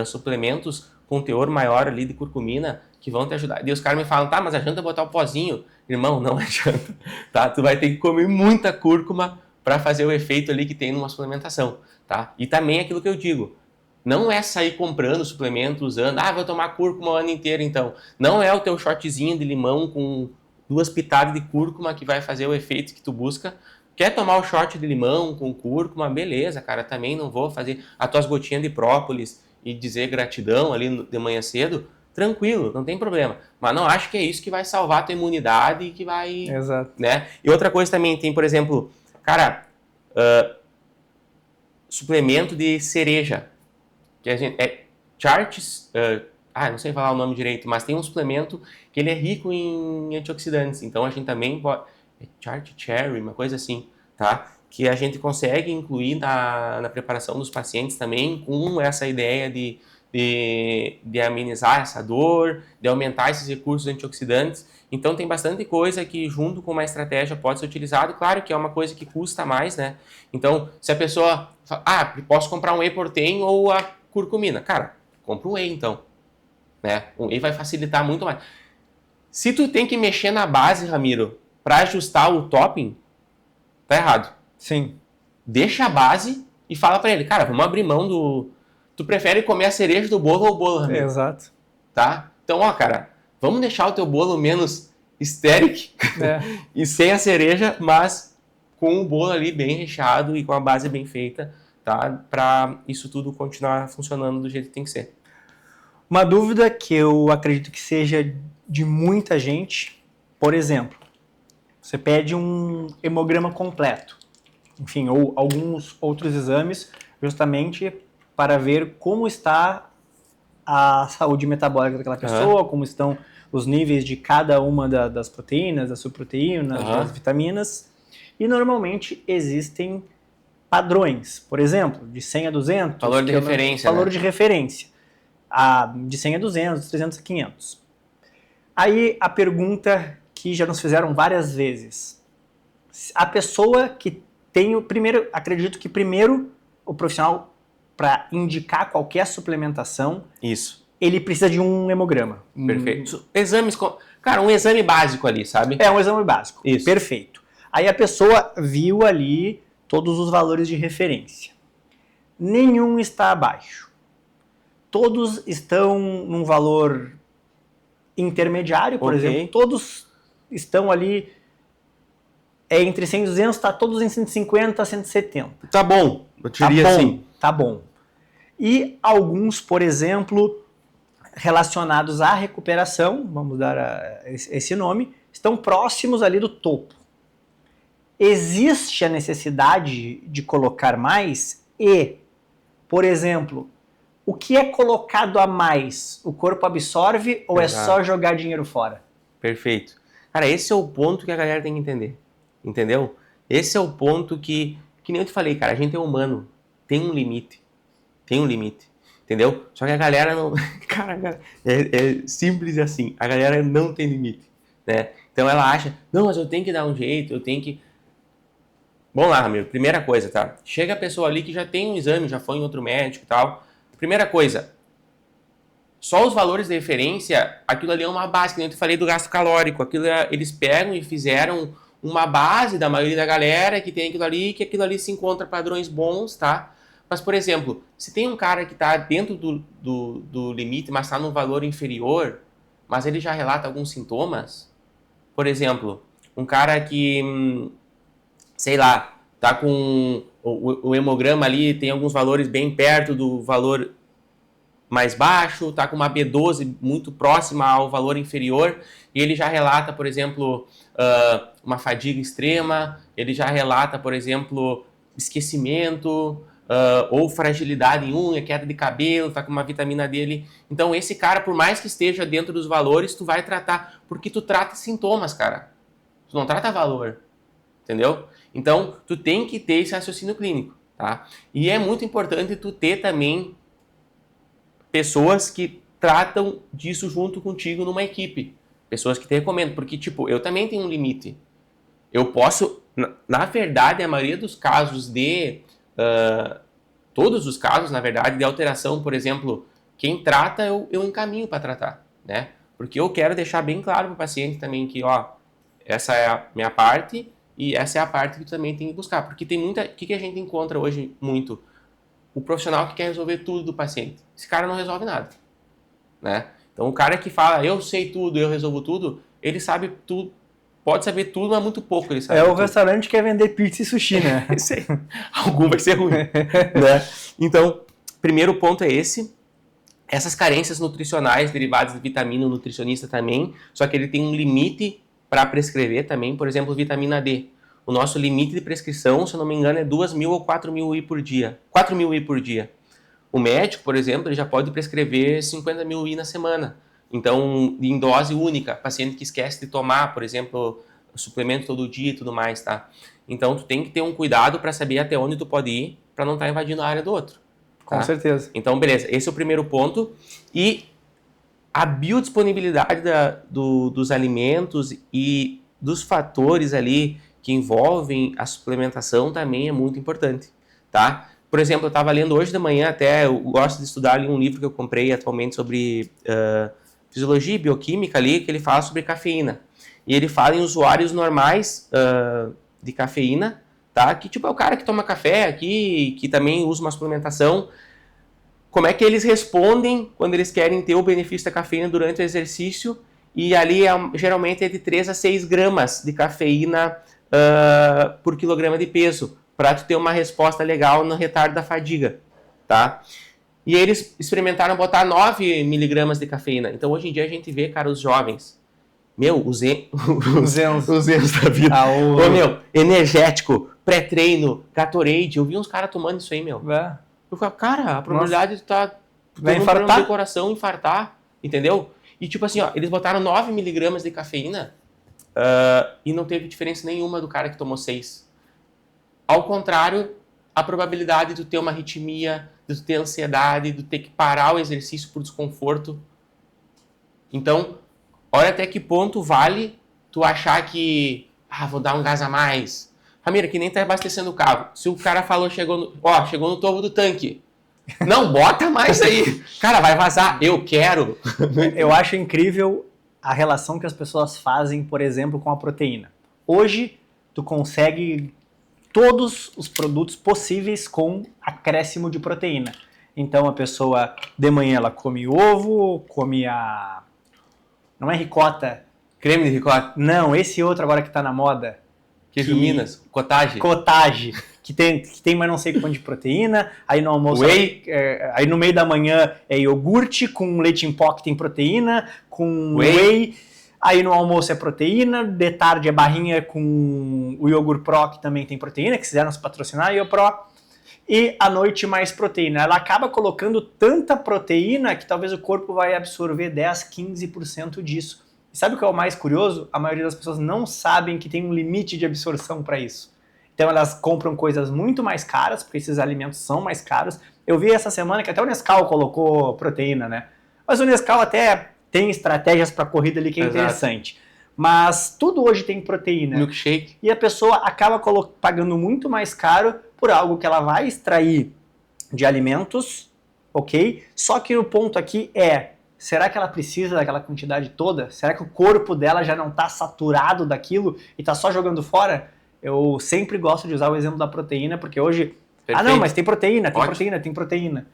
suplementos com teor maior ali de curcumina que vão te ajudar. E os caras me falam, tá, mas adianta botar o pozinho? Irmão, não adianta, tá? Tu vai ter que comer muita cúrcuma para fazer o efeito ali que tem numa suplementação, tá? E também aquilo que eu digo, não é sair comprando suplemento, usando, vou tomar cúrcuma o ano inteiro então. Não é o teu shotzinho de limão com 2 pitadas de cúrcuma que vai fazer o efeito que tu busca. Quer tomar o shot de limão com cúrcuma? Beleza, cara, também não vou fazer as tuas gotinhas de própolis e dizer gratidão ali de manhã cedo. Tranquilo, não tem problema. Mas não acho que é isso que vai salvar a tua imunidade e que vai... Exato. Né? E outra coisa também, tem, por exemplo, cara, suplemento de cereja. Que a gente... Charts... não sei falar o nome direito, mas tem um suplemento que ele é rico em antioxidantes. Então a gente também pode... Chart Cherry, uma coisa assim, tá? Que a gente consegue incluir na preparação dos pacientes também com essa ideia de amenizar essa dor, de aumentar esses recursos antioxidantes. Então tem bastante coisa que junto com uma estratégia pode ser utilizado. Claro que é uma coisa que custa mais, né? Então se a pessoa fala, posso comprar um whey protein ou a curcumina. Cara, compra um whey então, né? O whey vai facilitar muito mais. Se tu tem que mexer na base, Ramiro, para ajustar o topping, tá errado. Sim. Deixa a base e fala para ele, cara, vamos abrir mão do... Tu prefere comer a cereja do bolo ou o bolo, Ramiro? Exato. Tá? Então, cara, vamos deixar o teu bolo menos estérico e sem a cereja, mas com o bolo ali bem recheado e com a base bem feita, tá? Para isso tudo continuar funcionando do jeito que tem que ser. Uma dúvida que eu acredito que seja de muita gente, por exemplo, você pede um hemograma completo, enfim, ou alguns outros exames, justamente para ver como está a saúde metabólica daquela pessoa, como estão os níveis de cada uma das proteínas, das subproteínas, das vitaminas. E normalmente existem padrões, por exemplo, de 100 a 200. Valor de referência. Valor de referência. De 100 a 200, de 300 a 500. Aí a pergunta que já nos fizeram várias vezes. A pessoa que tem o primeiro, acredito que primeiro o profissional, para indicar qualquer suplementação, ele precisa de um hemograma. Perfeito. Exames, cara, um exame básico ali, sabe? É, um exame básico. Isso. Perfeito. Aí a pessoa viu ali todos os valores de referência. Nenhum está abaixo. Todos estão num valor intermediário, por exemplo. Todos estão ali entre 100 e 200, está todos em 150 a 170. Tá bom, eu diria assim. Tá bom. E alguns, por exemplo, relacionados à recuperação, vamos dar esse nome, estão próximos ali do topo. Existe a necessidade de colocar mais e, por exemplo, o que é colocado a mais? O corpo absorve ou é só jogar dinheiro fora? Perfeito. Cara, esse é o ponto que a galera tem que entender. Entendeu? Esse é o ponto que nem eu te falei, cara, a gente é humano. Tem um limite. Tem um limite. Entendeu? Só que a galera não... Cara, é simples assim. A galera não tem limite, né? Então ela acha, não, mas eu tenho que dar um jeito, eu tenho que... Vamos lá, Ramiro. Primeira coisa, tá? Chega a pessoa ali que já tem um exame, já foi em outro médico e tal. Primeira coisa, só os valores de referência, aquilo ali é uma base, que nem eu te falei do gasto calórico. Aquilo eles pegam e fizeram uma base da maioria da galera que tem aquilo ali, que aquilo ali se encontra padrões bons, tá? Mas, por exemplo, se tem um cara que está dentro do limite, mas está num valor inferior, mas ele já relata alguns sintomas, por exemplo, um cara que, sei lá, tá com o hemograma ali, tem alguns valores bem perto do valor mais baixo, tá com uma B12 muito próxima ao valor inferior, e ele já relata, por exemplo, uma fadiga extrema, ele já relata, por exemplo, esquecimento, ou fragilidade em unha, queda de cabelo, tá com uma vitamina D ali. Então esse cara, por mais que esteja dentro dos valores, tu vai tratar, porque tu trata sintomas, cara. Tu não trata valor, entendeu? Então tu tem que ter esse raciocínio clínico, tá? E é muito importante tu ter também pessoas que tratam disso junto contigo numa equipe. Pessoas que te recomendam, porque tipo, eu também tenho um limite. Eu posso, na verdade, a maioria dos casos todos os casos, na verdade, de alteração, por exemplo, quem trata, eu encaminho para tratar, né? Porque eu quero deixar bem claro para o paciente também que, ó, essa é a minha parte e essa é a parte que tu também tem que buscar. Porque tem muita... O que a gente encontra hoje muito? O profissional que quer resolver tudo do paciente. Esse cara não resolve nada, né? Então, o cara que fala, eu sei tudo, eu resolvo tudo, ele sabe tudo. Pode saber tudo, mas muito pouco ele sabe. É o tudo. restaurante que quer vender pizza e sushi, né? Algum vai ser ruim, né? Então, primeiro ponto é esse. Essas carências nutricionais derivadas de vitamina, o nutricionista também, só que ele tem um limite para prescrever também, por exemplo, vitamina D. O nosso limite de prescrição, se eu não me engano, é 2.000 ou 4.000 UI por dia. 4.000 UI por dia. O médico, por exemplo, ele já pode prescrever 50.000 UI na semana. Então, em dose única, paciente que esquece de tomar, por exemplo, suplemento todo dia e tudo mais, tá? Então, tu tem que ter um cuidado para saber até onde tu pode ir para não estar invadindo a área do outro. Tá? Com certeza. Então, beleza. Esse é o primeiro ponto. E a biodisponibilidade dos alimentos e dos fatores ali que envolvem a suplementação também é muito importante, tá? Por exemplo, eu estava lendo hoje de manhã até, eu gosto de estudar ali um livro que eu comprei atualmente sobre fisiologia e bioquímica ali, que ele fala sobre cafeína. E ele fala em usuários normais de cafeína, tá? Que tipo é o cara que toma café aqui, que também usa uma suplementação. Como é que eles respondem quando eles querem ter o benefício da cafeína durante o exercício? E ali geralmente é de 3 a 6 gramas de cafeína por quilograma de peso, para tu ter uma resposta legal no retardo da fadiga, tá? E eles experimentaram botar 9 miligramas de cafeína. Então, hoje em dia, a gente vê, cara, os jovens, os Enzos da vida. Ô, meu, energético, pré-treino, Gatorade, eu vi uns caras tomando isso aí, meu. Eu falo, cara, a probabilidade de tu tá tendo um problema do coração, infartar, entendeu? E tipo assim, ó, eles botaram 9 miligramas de cafeína e não teve diferença nenhuma do cara que tomou 6. Ao contrário, a probabilidade de tu ter uma arritmia, de tu ter ansiedade, de tu ter que parar o exercício por desconforto. Então, olha até que ponto vale tu achar que, vou dar um gás a mais. Ramiro, que nem tá abastecendo o carro. Se o cara falou, chegou no topo do tanque. Não, bota mais aí. Cara, vai vazar. Eu quero. Eu acho incrível a relação que as pessoas fazem, por exemplo, com a proteína. Hoje, tu consegue todos os produtos possíveis com acréscimo de proteína. Então, a pessoa, de manhã, ela come ovo, come a... Não é ricota. Creme de ricota? Não, esse outro agora que tá na moda. Queijo Minas, cottage. Cottage, que tem mais não sei quanto de proteína, aí no almoço, Whey. aí no meio da manhã é iogurte com leite em pó que tem proteína, com whey, aí no almoço é proteína, de tarde é barrinha com o iogurte Pro que também tem proteína, que quiseram nos patrocinar, e o Pro, e à noite mais proteína. Ela acaba colocando tanta proteína que talvez o corpo vai absorver 10, 15% disso. E sabe o que é o mais curioso? A maioria das pessoas não sabem que tem um limite de absorção para isso. Então elas compram coisas muito mais caras, porque esses alimentos são mais caros. Eu vi essa semana que até o Nescau colocou proteína, né? Mas o Nescau até tem estratégias para corrida ali que é interessante. Mas tudo hoje tem proteína. Milkshake. E a pessoa acaba pagando muito mais caro por algo que ela vai extrair de alimentos, ok? Só que o ponto aqui é, será que ela precisa daquela quantidade toda? Será que o corpo dela já não está saturado daquilo e está só jogando fora? Eu sempre gosto de usar o exemplo da proteína, porque hoje... Perfeito. Ah, não, mas tem proteína, tem Ótimo. proteína, tem proteína.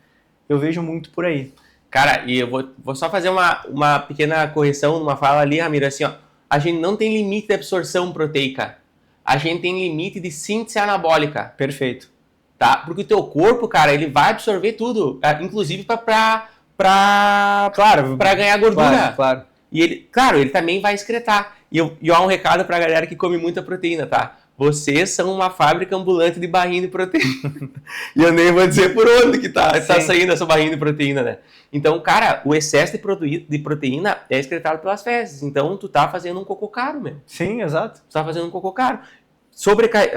Eu vejo muito por aí. Cara, e eu vou só fazer uma pequena correção numa fala ali, Ramiro, assim, ó. A gente não tem limite de absorção proteica. A gente tem limite de síntese anabólica. Perfeito. Tá? Porque o teu corpo, cara, ele vai absorver tudo. Inclusive pra ganhar gordura. Claro. E ele também vai excretar. E há um recado pra galera que come muita proteína, tá? Vocês são uma fábrica ambulante de barrinha de proteína. E eu nem vou dizer por onde que tá saindo essa barrinha de proteína, né? Então, cara, o excesso de proteína é excretado pelas fezes. Então, tu tá fazendo um cocô caro mesmo. Sim, exato. Tu tá fazendo um cocô caro.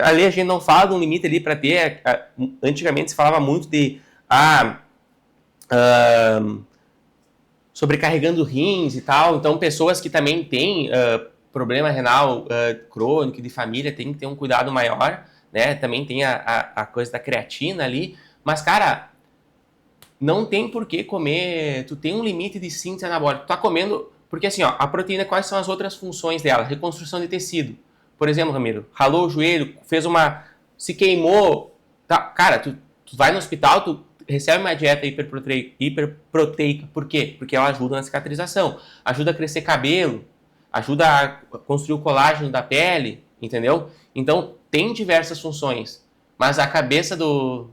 Ali a gente não fala de um limite ali para ter... Antigamente se falava muito de... sobrecarregando rins e tal. Então, pessoas que também têm... problema renal crônico de família, tem que ter um cuidado maior, né? Também tem a coisa da creatina ali. Mas, cara, não tem por que comer... Tu tem um limite de síntese anabólica. Tu tá comendo... Porque, assim, ó, a proteína, quais são as outras funções dela? Reconstrução de tecido. Por exemplo, Ramiro, ralou o joelho, se queimou... Tá, cara, tu vai no hospital, tu recebe uma dieta hiperproteica. Por quê? Porque ela ajuda na cicatrização. Ajuda a crescer cabelo, ajuda a construir o colágeno da pele, entendeu? Então, tem diversas funções. Mas a cabeça do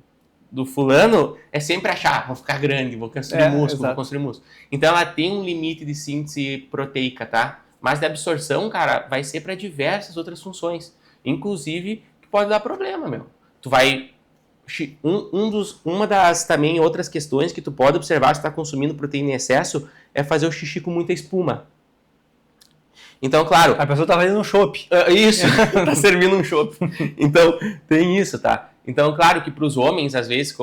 fulano é sempre achar, vou ficar grande, vou construir músculo. Então, ela tem um limite de síntese proteica, tá? Mas de absorção, cara, vai ser para diversas outras funções. Inclusive, que pode dar problema, meu. Tu vai... Uma das também outras questões que tu pode observar se tu tá consumindo proteína em excesso é fazer o xixi com muita espuma. Então, claro... A pessoa tá fazendo um chopp. Isso, tá servindo um chopp. Então, tem isso, tá? Então, claro que para os homens, às vezes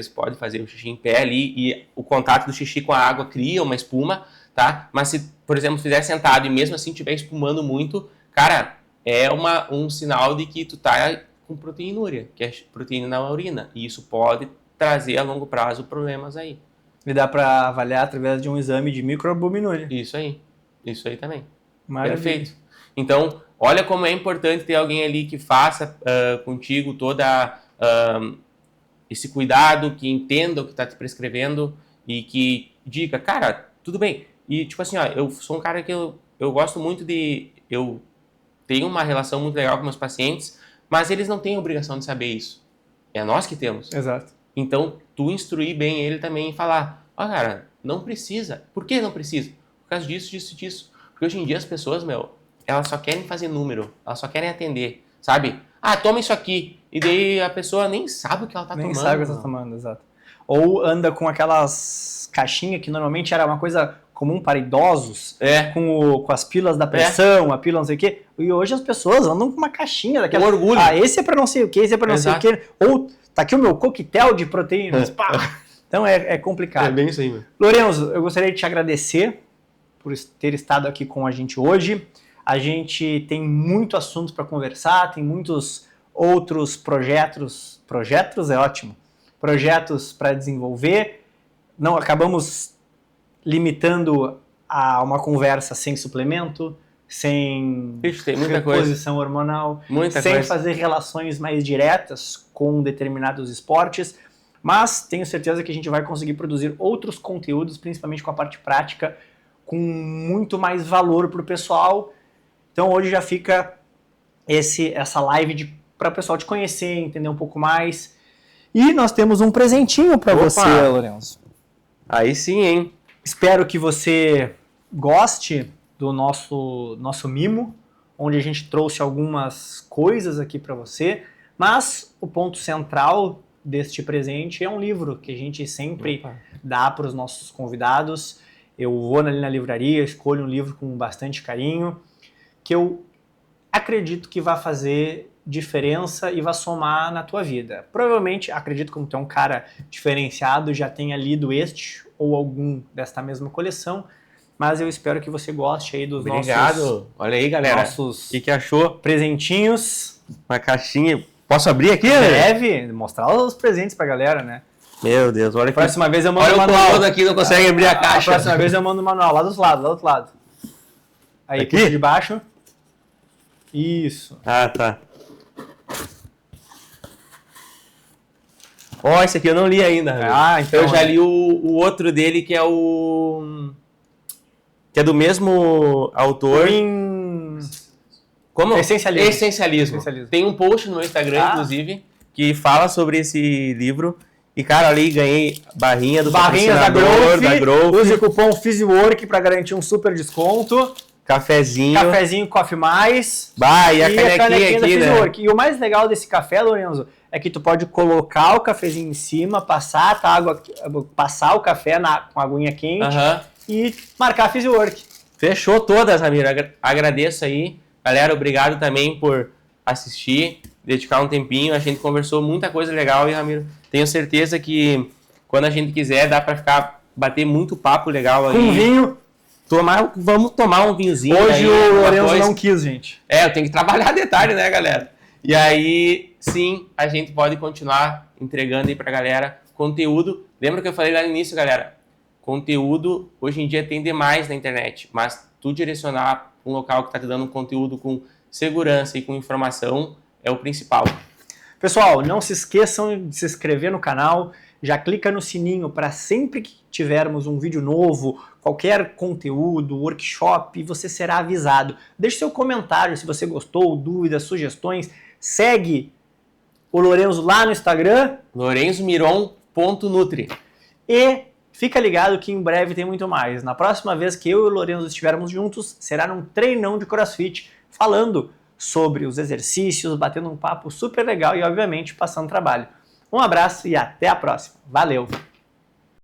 pode fazer o xixi em pé ali e o contato do xixi com a água cria uma espuma, tá? Mas se, por exemplo, fizer sentado e mesmo assim estiver espumando muito, cara, é um sinal de que tu tá com proteinúria, que é proteína na urina. E isso pode trazer a longo prazo problemas aí. E dá para avaliar através de um exame de microalbuminúria. Isso aí também. Maravilha. Perfeito. Então, olha como é importante ter alguém ali que faça contigo toda esse cuidado, que entenda o que está te prescrevendo e que diga, cara, tudo bem. E tipo assim, ó, eu sou um cara que eu gosto muito eu tenho uma relação muito legal com meus pacientes, mas eles não têm obrigação de saber isso. É nós que temos. Exato. Então, tu instruir bem ele também e falar, ó, cara, não precisa. Por que não precisa? Por causa disso. Porque hoje em dia as pessoas, elas só querem fazer número, elas só querem atender, sabe? Ah, toma isso aqui. E daí a pessoa nem sabe o que ela tá tomando. Nem sabe o que ela tá tomando, exato. Ou anda com aquelas caixinhas que normalmente era uma coisa comum para idosos, com as pílulas da pressão, a pílula não sei o quê. E hoje as pessoas andam com uma caixinha daquela. Com orgulho. Ah, esse é para não sei o quê, esse é para não sei o quê. Ou tá aqui o meu coquetel de proteínas. Pá. Então é complicado. É bem isso aí, meu. Lorenzo, eu gostaria de te agradecer por ter estado aqui com a gente hoje. A gente tem muito assunto para conversar, tem muitos outros projetos é ótimo, projetos para desenvolver. Não acabamos limitando a uma conversa sem suplemento, sem reposição hormonal, sem fazer relações mais diretas com determinados esportes, mas tenho certeza que a gente vai conseguir produzir outros conteúdos, principalmente com a parte prática, com muito mais valor para o pessoal. Então hoje já fica essa live para o pessoal te conhecer, entender um pouco mais. E nós temos um presentinho para Opa! você, Lourenço. Aí sim, hein? Espero que você goste do nosso mimo, onde a gente trouxe algumas coisas aqui para você, mas o ponto central deste presente é um livro que a gente sempre dá para os nossos convidados. Eu vou ali na livraria, escolho um livro com bastante carinho, que eu acredito que vai fazer diferença e vai somar na tua vida. Provavelmente, acredito que como tu é um cara diferenciado, já tenha lido este ou algum desta mesma coleção, mas eu espero que você goste aí dos Obrigado. Olha aí, galera. nossos O que achou? presentinhos. Uma caixinha. Posso abrir aqui? Deve mostrar os presentes pra galera, né? Meu Deus, olha A aqui. próxima vez eu mando Olha o o manual. todo aqui, não consegue abrir a caixa. A próxima vez eu mando o manual, lá do outro lado. Aí, Aqui? puxa de baixo. Isso. Ah, tá. Ó, esse aqui eu não li ainda. Ah, então eu já li o outro dele, que é o... que é do mesmo autor. Como? Essencialismo. Essencialismo. Tem um post no meu Instagram, inclusive, que fala sobre esse livro. E, cara, ali ganhei barrinha do Barrinhas da patrocinador, Growth. da Growth. Use o cupom PhysiWork para garantir um super desconto. Cafezinho. Coffee Mais. Bah, e a canequinha da aqui, né? PhysiWork. E o mais legal desse café, Lorenzo, é que tu pode colocar o cafezinho em cima, passar o café com a aguinha quente e marcar a PhysiWork. Fechou todas, Ramiro. Agradeço aí. Galera, obrigado também por assistir, dedicar um tempinho. A gente conversou muita coisa legal e, Ramiro, tenho certeza que quando a gente quiser dá pra bater muito papo legal aí. Com vinho. Vamos tomar um vinhozinho. Hoje aí, o Lourenço não quis, gente. Eu tenho que trabalhar de tarde, né, galera? E aí, sim, a gente pode continuar entregando aí pra galera conteúdo. Lembra que eu falei lá no início, galera? Conteúdo, hoje em dia tem demais na internet, mas tu direcionar um local que está te dando um conteúdo com segurança e com informação é o principal. Pessoal, não se esqueçam de se inscrever no canal, já clica no sininho para sempre que tivermos um vídeo novo, qualquer conteúdo, workshop, você será avisado. Deixe seu comentário se você gostou, dúvidas, sugestões, segue o Lourenço lá no Instagram. lorenzomiron.nutri. E fica ligado que em breve tem muito mais. Na próxima vez que eu e o Lourenço estivermos juntos, será num treinão de CrossFit, falando sobre os exercícios, batendo um papo super legal e, obviamente, passando trabalho. Um abraço e até a próxima. Valeu!